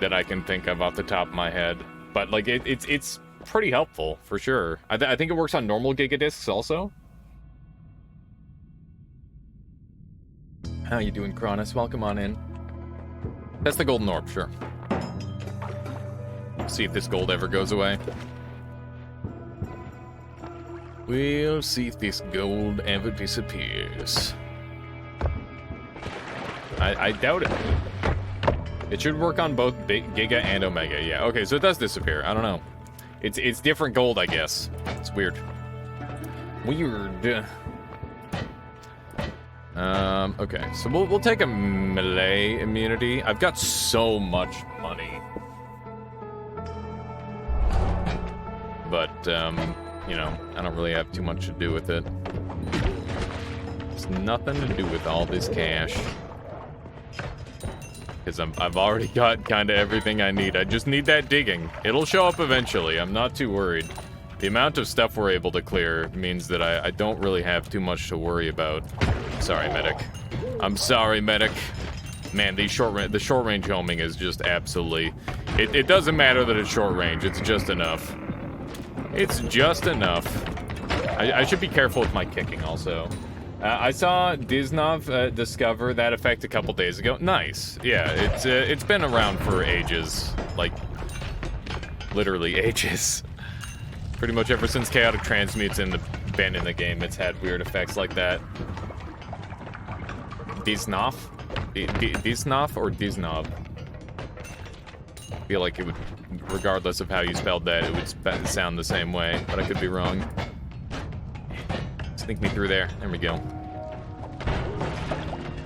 Speaker 1: that I can think of off the top of my head. But, like, it's pretty helpful, for sure. I think it works on normal Gigadiscs, also. How you doing, Cronus? Welcome on in. That's the Golden Orb, sure. See if this gold ever goes away. We'll see if this gold ever disappears. I doubt it. It should work on both Giga and Omega. Yeah, okay, so it does disappear. I don't know. It's different gold, I guess. It's weird. Weird. Okay, so we'll take a melee immunity. I've got so much money. But, you know, I don't really have too much to do with it. There's nothing to do with all this cash. Because I've already got kind of everything I need. I just need that digging. It'll show up eventually. I'm not too worried. The amount of stuff we're able to clear means that I don't really have too much to worry about. Sorry, medic. I'm sorry, medic. Man, the short range homing is just absolutely... It doesn't matter that it's short range. It's just enough. It's just enough. I should be careful with my kicking also. I saw Diznov discover that effect a couple days ago. Nice. Yeah, it's been around for ages. Like, literally ages. Pretty much ever since Chaotic Transmute's been in the game, it's had weird effects like that. Diznov? Diznov or Diznov? I feel like it would, regardless of how you spelled that, it would sound the same way, but I could be wrong. Sneak me through there. There we go.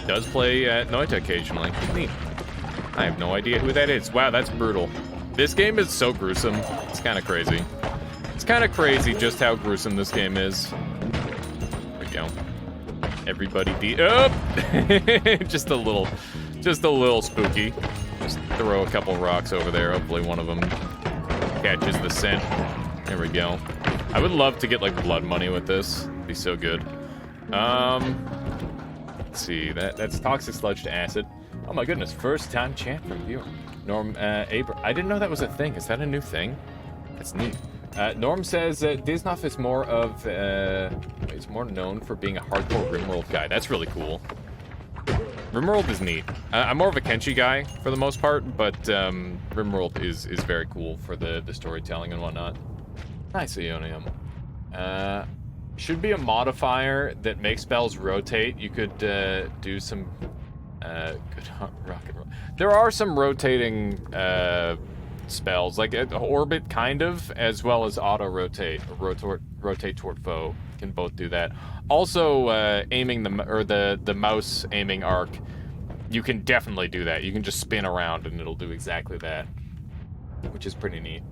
Speaker 1: Does play at Noita occasionally. Neat. I have no idea who that is. Wow, that's brutal. This game is so gruesome. It's kind of crazy. It's kind of crazy just how gruesome this game is. There we go. Everybody just a little spooky. Just throw a couple rocks over there. Hopefully one of them catches the scent. There we go. I would love to get like blood money with this. It'd be so good. Let's see. That's Toxic Sludge to Acid. Oh my goodness, first time chat from viewer. Norm I didn't know that was a thing. Is that a new thing? That's neat. Norm says Diznov is is more known for being a hardcore Rimworld guy. That's really cool. Rimworld is neat. I'm more of a Kenshi guy for the most part, but Rimworld is very cool for the storytelling and whatnot. Nice, Ionium. Should be a modifier that makes spells rotate. You could do some good rock and roll. There are some rotating spells, like orbit kind of, as well as auto rotate, rotate toward foe. Can both do that. Also, aiming the mouse aiming arc, you can definitely do that. You can just spin around and it'll do exactly that, which is pretty neat.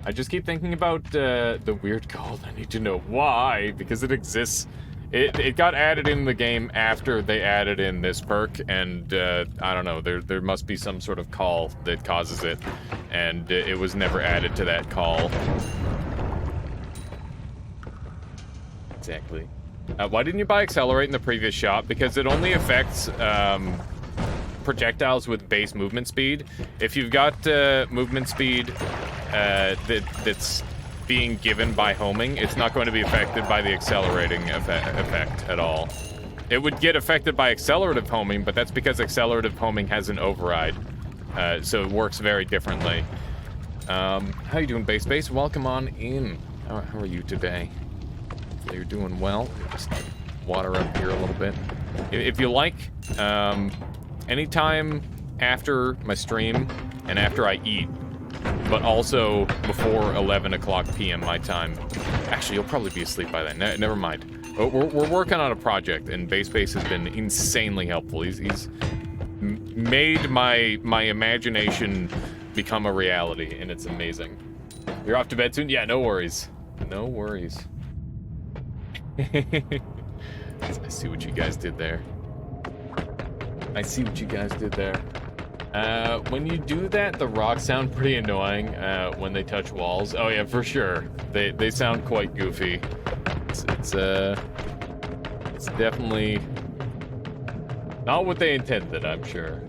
Speaker 1: I just keep thinking about the weird gold. I need to know why, because it exists. It got added in the game after they added in this perk, and I don't know, there must be some sort of call that causes it, and it was never added to that call. Exactly. Why didn't you buy Accelerate in the previous shop? Because it only affects projectiles with base movement speed. If you've got movement speed that's being given by homing, it's not going to be affected by the accelerating effect at all. It would get affected by accelerative homing, but that's because accelerative homing has an override. So it works very differently. How you doing, Base? Welcome on in. How are you today? Hopefully you're doing well. Just water up here a little bit. If you like, anytime after my stream and after I eat, but also before 11 o'clock p.m. my time. Actually, you'll probably be asleep by then. Never mind. We're working on a project, and Base has been insanely helpful. He's made my imagination become a reality, and it's amazing. You're off to bed soon? Yeah, no worries. No worries. I see what you guys did there. When you do that, the rocks sound pretty annoying when they touch walls. Oh yeah, for sure. They sound quite goofy. It's definitely not what they intended, I'm sure.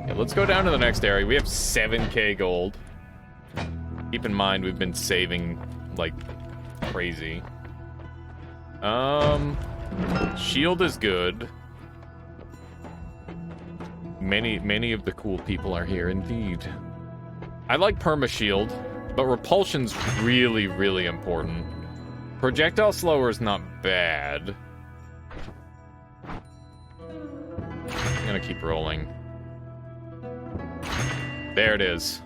Speaker 1: Yeah, let's go down to the next area. We have 7k gold. Keep in mind, we've been saving like crazy. Shield is good. Many of the cool people are here indeed. I like perma shield, but repulsion's really, really important. Projectile slower is not bad. I'm gonna keep rolling. There it is.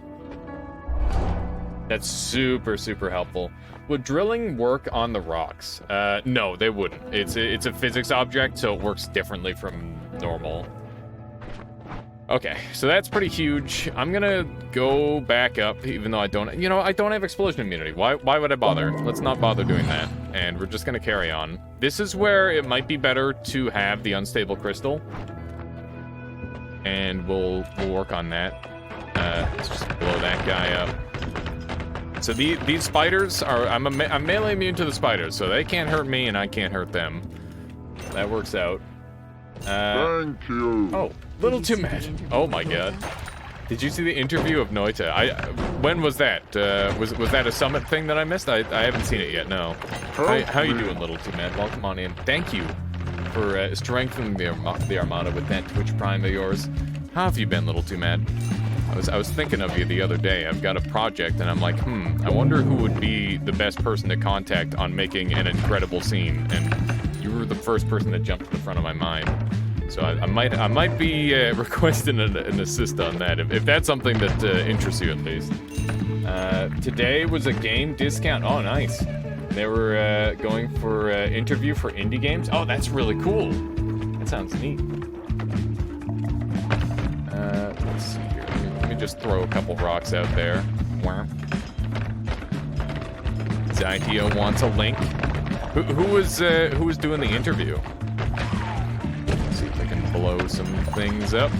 Speaker 1: That's super, super helpful. Would drilling work on the rocks? No, they wouldn't. It's a physics object, so it works differently from normal. Okay, so that's pretty huge. I'm gonna go back up, even though I don't have explosion immunity. Why would I bother? Let's not bother doing that. And we're just gonna carry on. This is where it might be better to have the unstable crystal. And we'll work on that. Let's just blow that guy up. So these spiders are, I'm melee immune to the spiders, so they can't hurt me and I can't hurt them. That works out.
Speaker 4: Thank you.
Speaker 1: Oh, little too mad. Oh my god. Did you see the interview of Noita? When was that? Was that a summit thing that I missed? I haven't seen it yet, no. How you doing, little too mad? Welcome on in. Thank you for strengthening the Armada with that Twitch Prime of yours. How have you been, little too mad? I was thinking of you the other day. I've got a project, and I'm like, I wonder who would be the best person to contact on making an incredible scene. And you were the first person that jumped to the front of my mind. So I might be requesting an assist on that, if that's something that interests you at least. Today was a game discount. Oh, nice. They were going for interview for indie games. Oh, that's really cool. That sounds neat. Let's see here. Let me just throw a couple rocks out there. Zytio wants a link. Who was doing the interview? Let's see if I can blow some things up.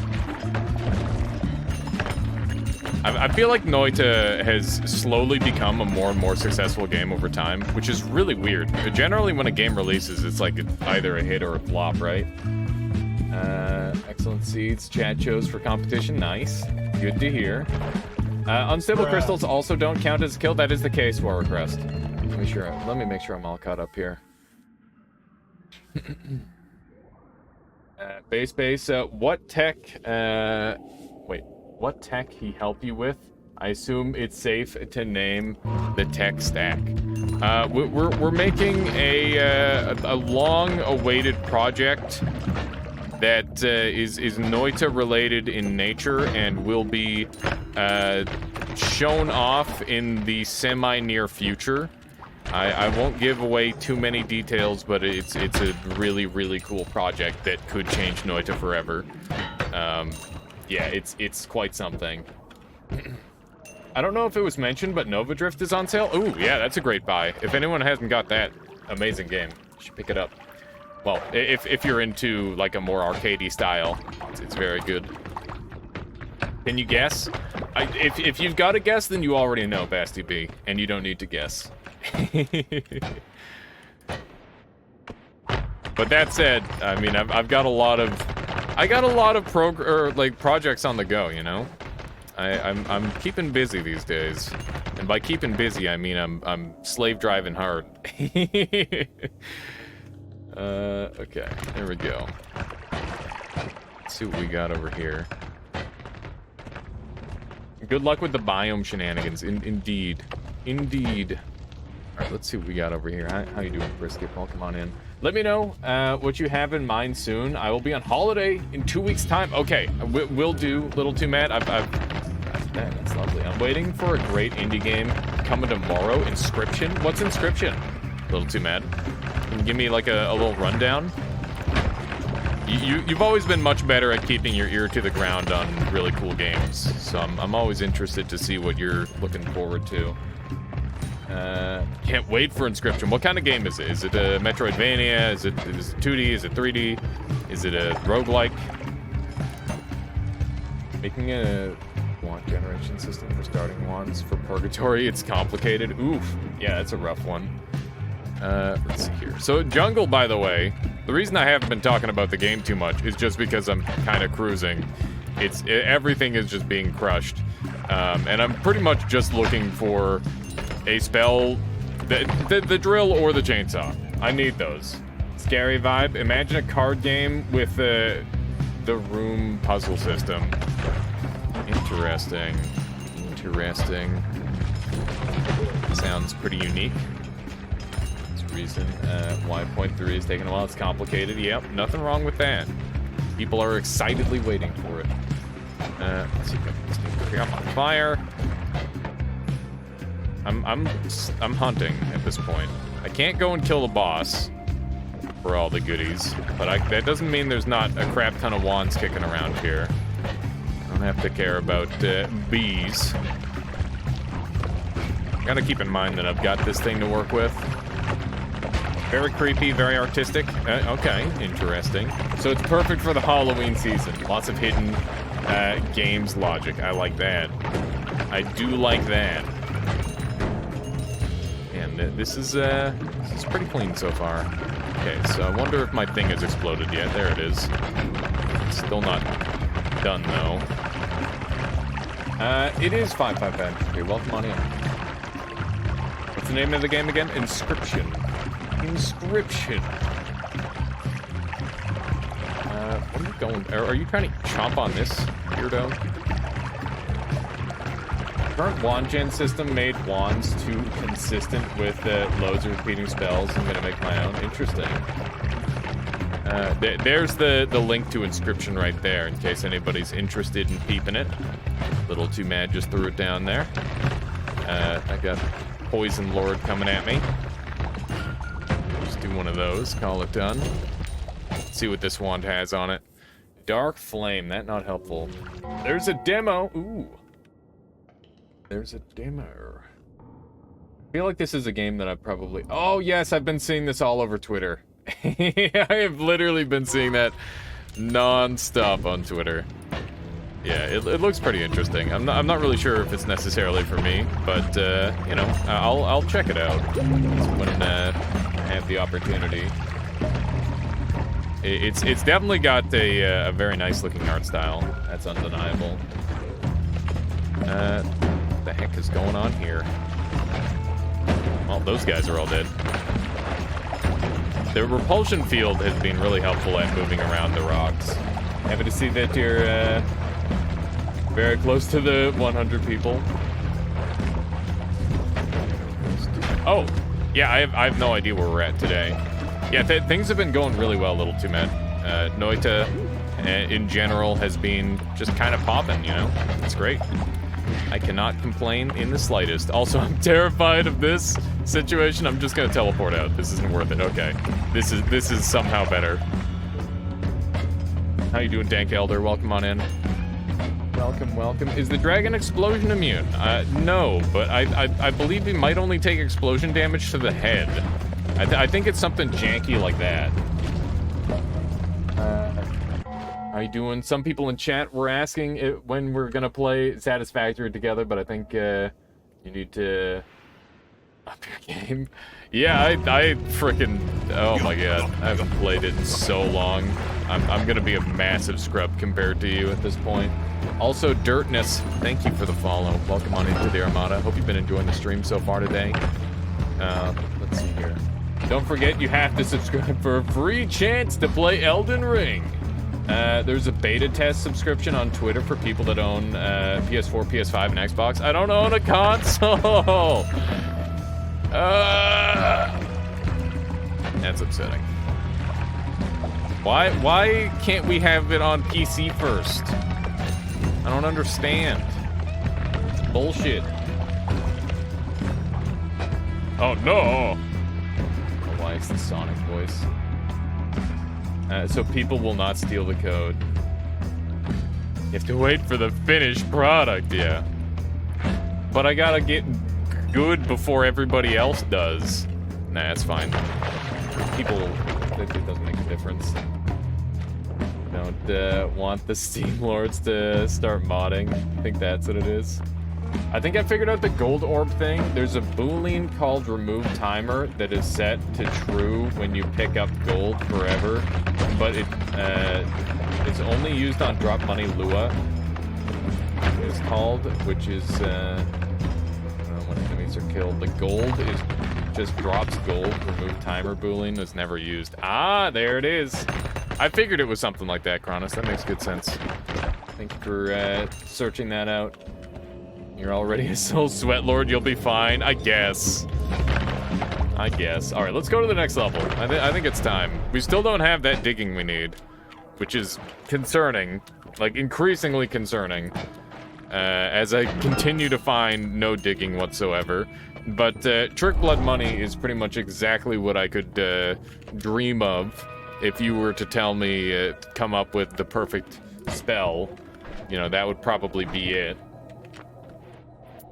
Speaker 1: I feel like Noita has slowly become a more and more successful game over time, which is really weird. Generally, when a game releases, it's like either a hit or a flop, right? Excellent seeds. Chat shows for competition. Nice. Good to hear. Unstable crystals also don't count as a kill. That is the case, War Request. Let me make sure I'm all caught up here. Base. What tech he help you with? I assume it's safe to name the tech stack. We're making a long-awaited project that is Noita related in nature and will be shown off in the semi-near future. I won't give away too many details, but it's a really, really cool project that could change Noita forever. Yeah, it's quite something. I don't know if it was mentioned, but Nova Drift is on sale. Ooh, yeah, that's a great buy. If anyone hasn't got that, amazing game. You should pick it up. Well, if you're into like a more arcadey style, it's very good. Can you guess? If you've got a guess, then you already know, Basti B, and you don't need to guess. But that said, I mean, I've got a lot of projects on the go, you know. I'm keeping busy these days, and by keeping busy, I mean I'm slave driving hard. Okay, there we go. Let's see what we got over here. Good luck with the biome shenanigans. Indeed. All right, let's see what we got over here. How you doing, Brisket? Well, come on in. Let me know what you have in mind soon. I will be on holiday in 2 weeks' time. Okay, we'll do. Little too mad. That's lovely. I'm waiting for a great indie game coming tomorrow. Inscription. What's Inscription? Little too mad. Can you give me like a little rundown? You've always been much better at keeping your ear to the ground on really cool games, so I'm always interested to see what you're looking forward to. Can't wait for Inscription. What kind of game is it? Is it a Metroidvania? Is it 2D? Is it 3D? Is it a roguelike? Making a wand generation system for starting wands for Purgatory. It's complicated. Oof. Yeah, that's a rough one. Let's see here. So Jungle, by the way, the reason I haven't been talking about the game too much is just because I'm kind of cruising. Everything is just being crushed. And I'm pretty much just looking for a spell, the drill or the chainsaw. I need those. Scary vibe. Imagine a card game with the room puzzle system. Interesting. Sounds pretty unique. Reason why point 3 is taking a while. It's complicated. Yep, nothing wrong with that. People are excitedly waiting for it. Let's see if I can get this on fire. I'm hunting at this point. I can't go and kill the boss for all the goodies, but that doesn't mean there's not a crap ton of wands kicking around here. I don't have to care about bees. Gotta keep in mind that I've got this thing to work with. Very creepy, very artistic. Okay, interesting. So it's perfect for the Halloween season. Lots of hidden games logic. I like that. I do like that. And this is pretty clean so far. Okay, so I wonder if my thing has exploded yet. There it is. It's still not done though. It is 555. Okay, welcome on in. What's the name of the game again? Inscription. Inscription. Where are you going? Are you trying to chomp on this, weirdo? Current wand gen system made wands too consistent with loads of repeating spells. I'm gonna make my own. Interesting. There's the link to Inscription right there, in case anybody's interested in peeping it. Little too mad just threw it down there. I got Poison Lord coming at me. Do one of those, call it done. Let's see what this wand has on it. Dark Flame, that not helpful. There's a demo. Ooh. There's a demo. I feel like this is a game that I've probably... Oh, yes, I've been seeing this all over Twitter. I have literally been seeing that non-stop on Twitter. Yeah, it looks pretty interesting. I'm not really sure if it's necessarily for me, but, you know, I'll check it out when I have the opportunity. It's definitely got a very nice looking art style. That's undeniable. What the heck is going on here? Well, those guys are all dead. The repulsion field has been really helpful at moving around the rocks. Happy to see that you're very close to the 100 people. Oh, yeah, I have no idea where we're at today. Yeah, things have been going really well, Little Too Mad. Noita, in general, has been just kind of popping, you know? It's great. I cannot complain in the slightest. Also, I'm terrified of this situation. I'm just gonna teleport out. This isn't worth it. Okay. This is somehow better. How you doing, Dank Elder? Welcome on in. Welcome. Is the dragon explosion immune? No, but I believe he might only take explosion damage to the head. I think it's something janky like that. How you doing? Some people in chat were asking when we're gonna play Satisfactory together, but I think you need to Up your game. Yeah, I freaking. Oh my god, I haven't played it in so long. I'm gonna be a massive scrub compared to you at this point. Also, Dirtness, thank you for the follow. Welcome on into the Armada. Hope you've been enjoying the stream so far today. Let's see here. Don't forget, you have to subscribe for a free chance to play Elden Ring. There's a beta test subscription on Twitter for people that own PS4, PS5, and Xbox. I don't own a console. That's upsetting. Why can't we have it on PC first? I don't understand. It's bullshit. Oh no! Why is the Sonic voice? So people will not steal the code. You have to wait for the finished product, yeah. But I gotta get good before everybody else does. Nah, that's fine. People, it doesn't make a difference. Don't want the Steam Lords to start modding. I think that's what it is. I think I figured out the gold orb thing. There's a boolean called remove timer that is set to true when you pick up gold forever, but it's only used on drop money Lua. It's called, which is when enemies are killed. The gold is just drops gold. Remove timer boolean was never used. Ah, there it is. I figured it was something like that, Kronos. That makes good sense. Thank you for searching that out. You're already a soul sweat lord, you'll be fine, I guess. All right, let's go to the next level. I think it's time. We still don't have that digging we need, which is concerning, like increasingly concerning, as I continue to find no digging whatsoever. But Trick Blood Money is pretty much exactly what I could dream of if you were to tell me come up with the perfect spell. You know, that would probably be it.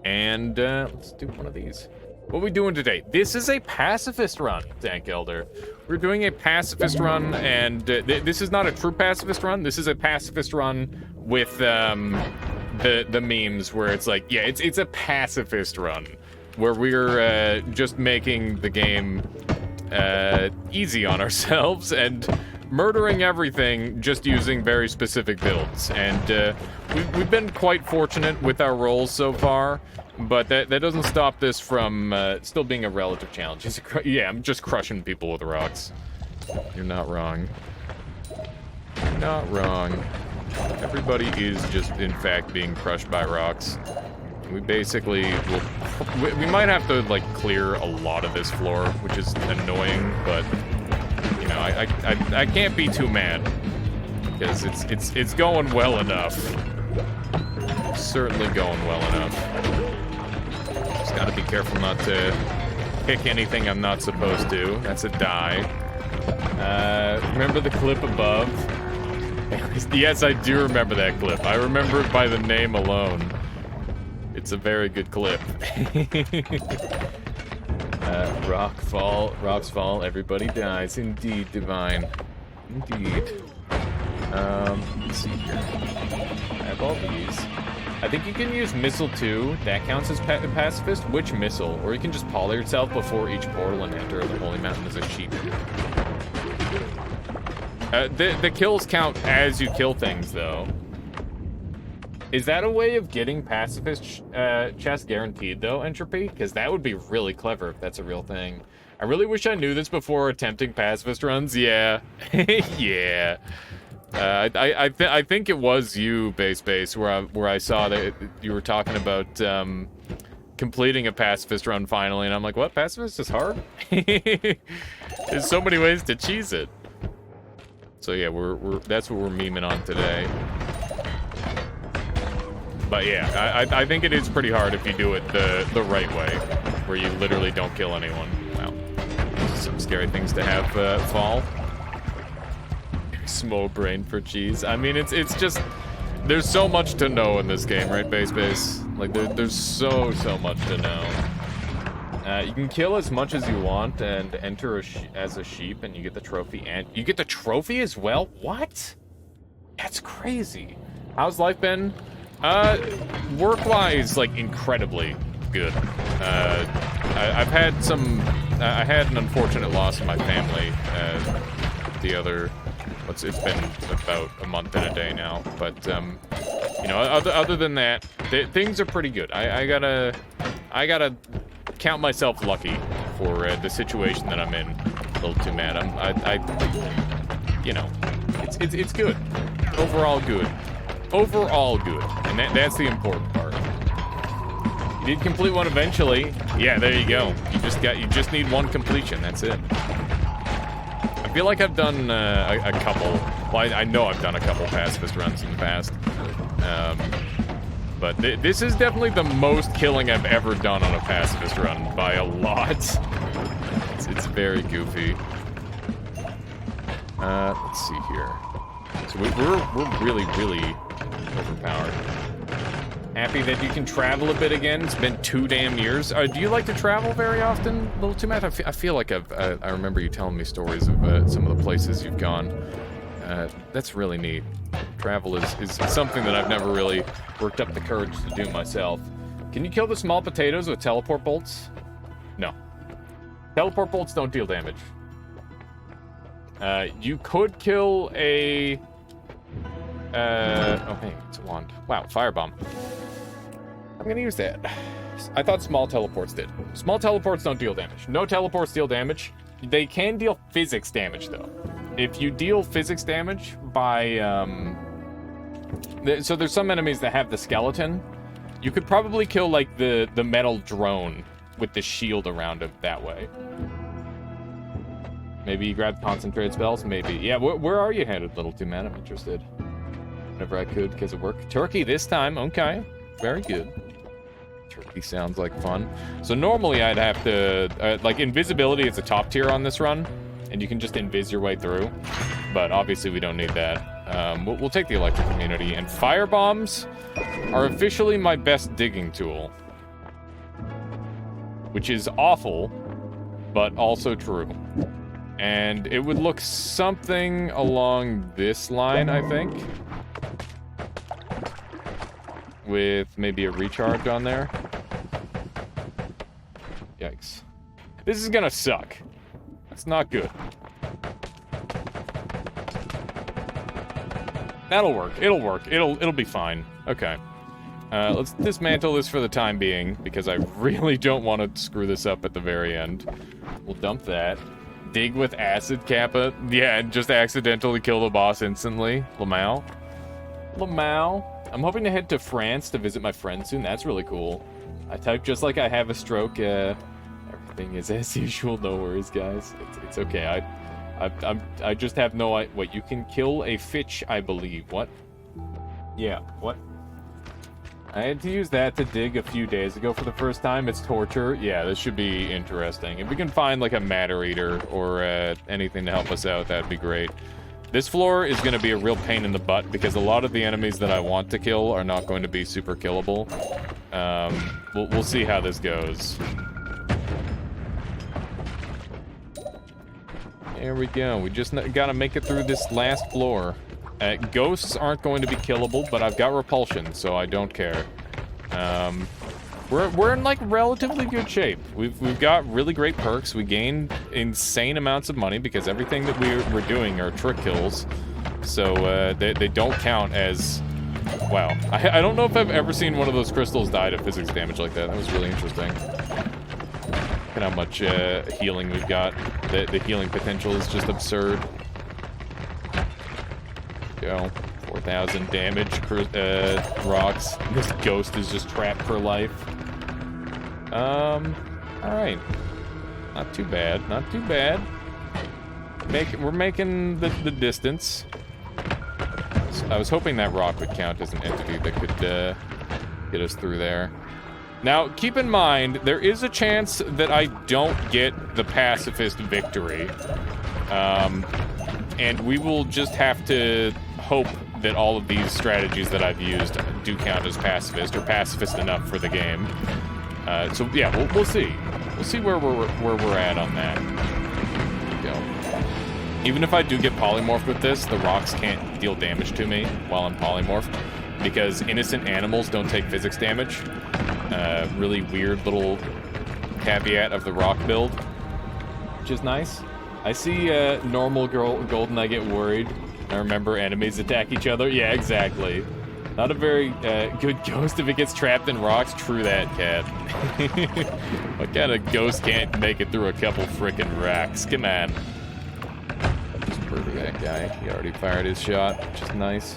Speaker 1: And let's do one of these. What are we doing today? This is a pacifist run, Dank Elder. We're doing a pacifist run, and this is not a true pacifist run. This is a pacifist run with the memes where it's like, yeah, it's a pacifist run where we're just making the game easy on ourselves and murdering everything just using very specific builds. And we've been quite fortunate with our rolls so far, but that doesn't stop this from still being a relative challenge. Yeah, I'm just crushing people with rocks. You're not wrong. You're not wrong. Everybody is just, in fact, being crushed by rocks. We basically will... We might have to, like, clear a lot of this floor, which is annoying, but... You know, I can't be too mad. Because it's going well enough. Certainly going well enough. Just gotta be careful not to pick anything I'm not supposed to. That's a die. Remember the clip above? Yes, I do remember that clip. I remember it by the name alone. It's a very good clip. Rocks fall, everybody dies. Indeed, divine. Indeed. Let's see here. I have all these. I think you can use missile too. That counts as pacifist. Which missile? Or you can just poly yourself before each portal and enter the Holy Mountain as a sheep. The kills count as you kill things, though. Is that a way of getting pacifist chest guaranteed, though, Entropy? Because that would be really clever if that's a real thing. I really wish I knew this before attempting pacifist runs. Yeah. Yeah. I think it was you, Base, where I saw that you were talking about completing a pacifist run finally, and I'm like, what? Pacifist is hard? There's so many ways to cheese it. So yeah, that's what we're memeing on today. But yeah, I think it is pretty hard if you do it the right way, where you literally don't kill anyone. Wow, some scary things to have fall. Small brain for cheese. I mean, it's just there's so much to know in this game, right, Base? Like there's so much to know. You can kill as much as you want and enter as a sheep, and you get the trophy. And you get the trophy as well? What? That's crazy. How's life been? Work-wise, like, incredibly good. I've had some... I had an unfortunate loss in my family it's been about a month and a day now, but, you know, other than that, things are pretty good. I gotta count myself lucky for the situation that I'm in. A little too mad. You know, it's good. Overall good. Overall good. And that's the important part. You did complete one eventually. Yeah, there you go. You just need one completion. That's it. I feel like I've done a couple. Well, I know I've done a couple pacifist runs in the past. But this is definitely the most killing I've ever done on a pacifist run by a lot. It's very goofy. Let's see here. So we're really, really overpowered. Happy that you can travel a bit again. It's been 2 damn years. Do you like to travel very often, Little Too Mad? I feel like I remember you telling me stories of some of the places you've gone. That's really neat. Travel is something that I've never really worked up the courage to do myself. Can you kill the small potatoes with teleport bolts? No. Teleport bolts don't deal damage. You could kill a... oh, hey, it's a wand. Wow, firebomb. I'm gonna use that. I thought small teleports did. Small teleports don't deal damage. No teleports deal damage. They can deal physics damage, though. If you deal physics damage by, so there's some enemies that have the skeleton. You could probably kill, like, the metal drone with the shield around it that way. Maybe you grab concentrated spells? Maybe. Yeah, where are you headed, Little Too Mad? I'm interested. Whenever I could, because of work. Turkey this time. Okay. Very good. Turkey sounds like fun. So normally I'd have to... like, invisibility is a top tier on this run, and you can just invis your way through. But obviously we don't need that. We'll take the electric immunity. And firebombs are officially my best digging tool. Which is awful, but also true. And it would look something along this line, I think. With maybe a recharge on there. Yikes. This is gonna suck. That's not good. That'll work. It'll work. It'll be fine. Okay. Let's dismantle this for the time being, because I really don't want to screw this up at the very end. We'll dump that. Dig with acid kappa. Yeah, and just accidentally kill the boss instantly. Lamau. I'm hoping to head to France to visit my friend soon. That's really cool. I typed just like I have a stroke. Everything is as usual. No worries, guys. It's okay. I just have no... Wait, you can kill a fitch, I believe. What? Yeah, what? I had to use that to dig a few days ago for the first time. It's torture. Yeah, this should be interesting. If we can find, like, a matter eater or anything to help us out, that'd be great. This floor is going to be a real pain in the butt because a lot of the enemies that I want to kill are not going to be super killable. We'll see how this goes. There we go. We just got to make it through this last floor. Ghosts aren't going to be killable, but I've got repulsion, so I don't care. We're in, like, relatively good shape. We've got really great perks. We gained insane amounts of money because everything that we're doing are trick kills. So they don't count as... Wow. I don't know if I've ever seen one of those crystals die to physics damage like that. That was really interesting. Look at how much healing we've got. The healing potential is just absurd. Go. 4,000 damage rocks. This ghost is just trapped for life. Alright. Not too bad. Not too bad. We're making the distance. I was hoping that rock would count as an entity that could get us through there. Now, keep in mind, there is a chance that I don't get the pacifist victory. And we will just have to hope that all of these strategies that I've used do count as pacifist, or pacifist enough for the game. So yeah, we'll see. We'll see where we're at on that. There we go. Even if I do get polymorphed with this, the rocks can't deal damage to me while I'm polymorphed, because innocent animals don't take physics damage. Really weird little caveat of the rock build, which is nice. I see normal golden, I get worried. I remember enemies attack each other. Yeah, exactly. Not a very good ghost if it gets trapped in rocks. True that, cat. What kind of ghost can't make it through a couple frickin' rocks? Come on. Just murder that guy. He already fired his shot, which is nice.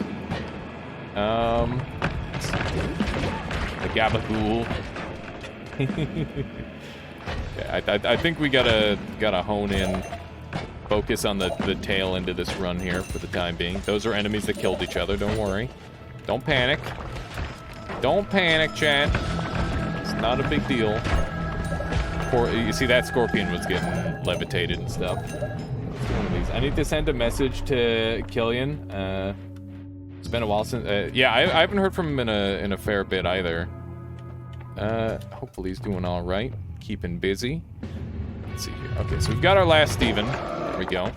Speaker 1: The gabagool. Yeah, I think we gotta hone in, focus on the tail end of this run here for the time being. Those are enemies that killed each other. Don't worry. Don't panic. Don't panic, chat. It's not a big deal. You see that scorpion was getting levitated and stuff. One of these. I need to send a message to Killian. It's been a while since. Yeah, I haven't heard from him in a fair bit either. Hopefully he's doing all right. Keeping busy. Let's see here. Okay, so we've got our last Steven. There we go.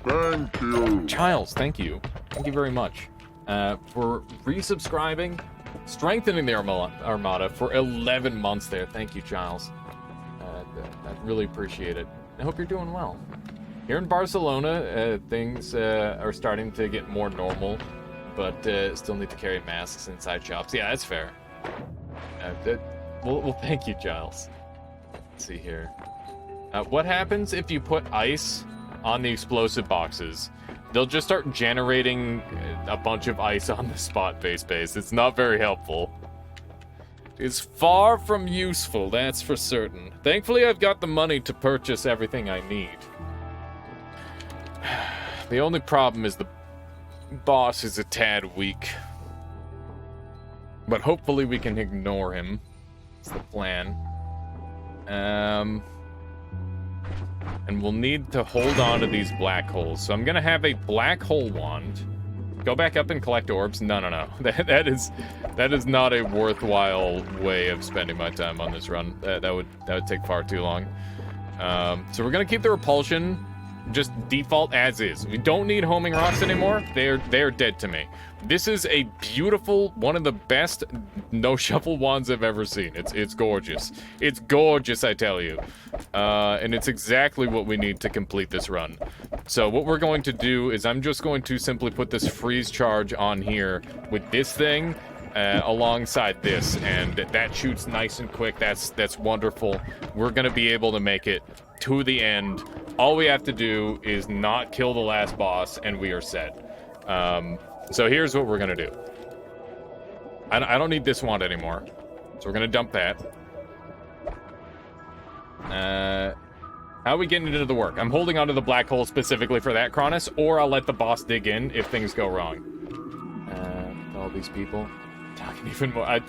Speaker 4: Thank you.
Speaker 1: Giles, thank you. Thank you very much for resubscribing, strengthening the Armada for 11 months there. Thank you, Giles. I really appreciate it. I hope you're doing well. Here in Barcelona, things are starting to get more normal, but still need to carry masks inside shops. Yeah, that's fair. Well, thank you, Giles. Let's see here. What happens if you put ice on the explosive boxes? They'll just start generating a bunch of ice on the spot-based base. It's not very helpful. It's far from useful, that's for certain. Thankfully, I've got the money to purchase everything I need. The only problem is the boss is a tad weak. But hopefully we can ignore him. That's the plan. And we'll need to hold on to these black holes. So I'm gonna have a black hole wand. Go back up and collect orbs. No. That is not a worthwhile way of spending my time on this run. That would take far too long. So we're gonna keep the repulsion just default as is. We don't need homing rocks anymore. They're dead to me. This is a beautiful, one of the best no shuffle wands I've ever seen. It's gorgeous. It's gorgeous, I tell you. And it's exactly what we need to complete this run. So what we're going to do is I'm just going to simply put this freeze charge on here with this thing alongside this, and that shoots nice and quick. That's wonderful. We're gonna be able to make it to the end. All we have to do is not kill the last boss, and we are set. So here's what we're gonna do. I don't need this wand anymore, so we're gonna dump that. How are we getting into the work? I'm holding onto the black hole specifically for that, Cronus, or I'll let the boss dig in if things go wrong. All these people talking even more.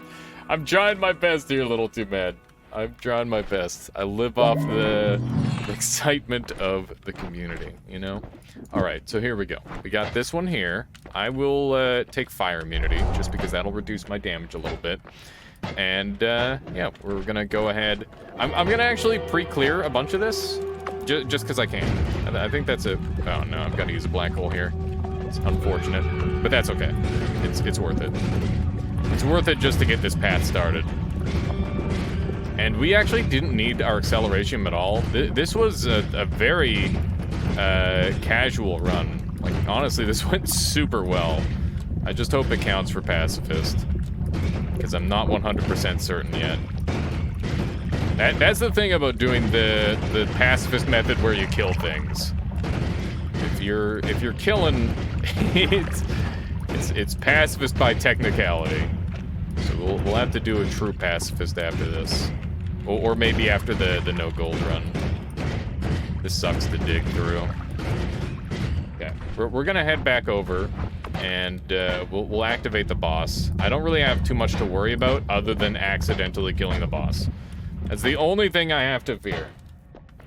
Speaker 1: I'm trying my best here, Little Too Mad. I'm trying my best. I live off the excitement of the community, you know? Alright, so here we go. We got this one here. I will take fire immunity, just because that'll reduce my damage a little bit. And, yeah, we're gonna go ahead. I'm gonna actually pre-clear a bunch of this, just because I can. I think that's a... Oh, no, I'm gonna use a black hole here. It's unfortunate, but that's okay. It's worth it. It's worth it just to get this path started. And we actually didn't need our acceleration at all. This was a very casual run. Like, honestly, this went super well. I just hope it counts for Pacifist, because I'm not 100% certain yet. That's the thing about doing the Pacifist method where you kill things. If you're killing, it's Pacifist by technicality. So we'll have to do a true Pacifist after this. Or maybe after the no gold run. This sucks to dig through. Okay, we're gonna head back over, and we'll activate the boss. I don't really have too much to worry about other than accidentally killing the boss. That's the only thing I have to fear.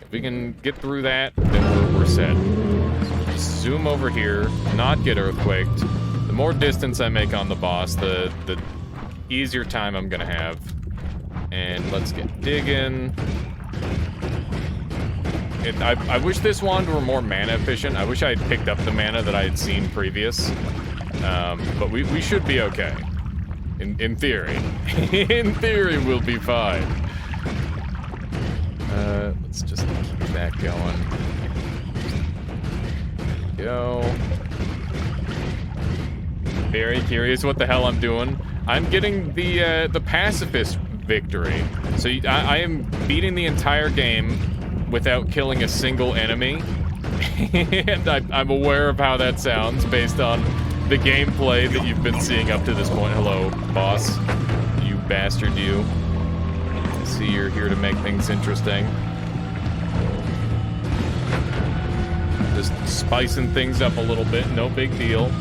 Speaker 1: If we can get through that, then we're set. So just zoom over here, not get earthquaked. The more distance I make on the boss, the easier time I'm gonna have. And let's get digging. I wish this wand were more mana efficient. I wish I had picked up the mana that I had seen previous. But we should be okay. In theory. In theory, we'll be fine. Let's just keep that going. Go. Very curious what the hell I'm doing. I'm getting the pacifist victory. So I am beating the entire game without killing a single enemy. And I'm aware of how that sounds based on the gameplay that you've been seeing up to this point. Hello, boss. You bastard, you. See, you're here to make things interesting. Just spicing things up a little bit, no big deal.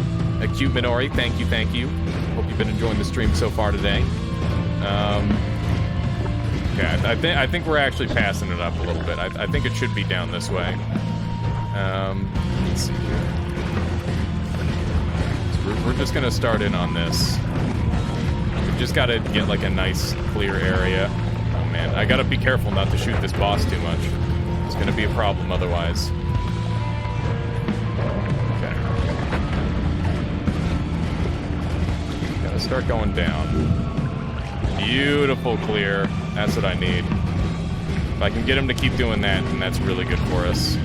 Speaker 1: Acute Minori, thank you, thank you. Hope you've been enjoying the stream so far today. Okay, I think we're actually passing it up a little bit. I think it should be down this way. Let's see here. So we're just gonna start in on this. We just gotta get like a nice clear area. Oh man, I gotta be careful not to shoot this boss too much. It's gonna be a problem otherwise. Okay. Gotta start going down. Beautiful clear. That's what I need. If I can get him to keep doing that, then that's really good for us.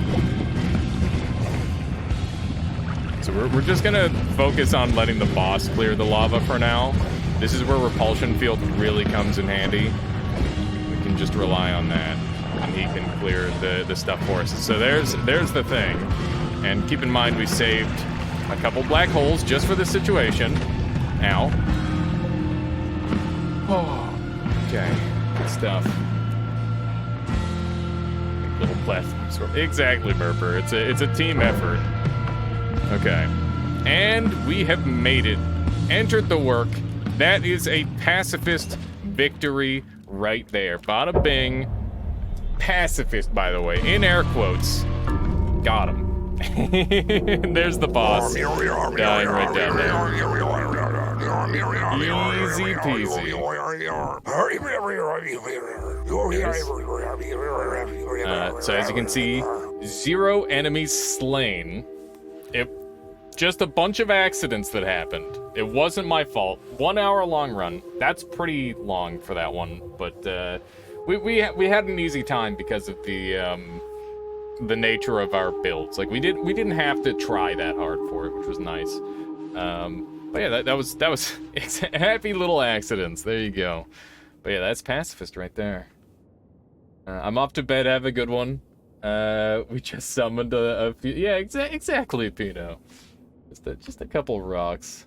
Speaker 1: So we're just gonna focus on letting the boss clear the lava for now. This is where repulsion field really comes in handy. We can just rely on that, and he can clear the stuff for us. So there's the thing. And keep in mind we saved a couple black holes just for this situation. Ow. Oh, okay. Good stuff. Little platform sort. Exactly, Burper. It's a team effort. Okay. And we have made it. Entered the work. That is a pacifist victory right there. Bada bing. Pacifist, by the way. In air quotes. Got him. There's the boss. Dying right down there. Easy peasy. So as you can see, 0 enemies slain. Just a bunch of accidents that happened. It wasn't my fault. 1 hour long run. That's pretty long for that one, but we had an easy time because of the nature of our builds. Like we didn't have to try that hard for it, which was nice. But yeah, that was happy little accidents. There you go. But yeah, that's pacifist right there. I'm off to bed. Have a good one. We just summoned a few. Yeah, exactly, Pino. Just a couple rocks.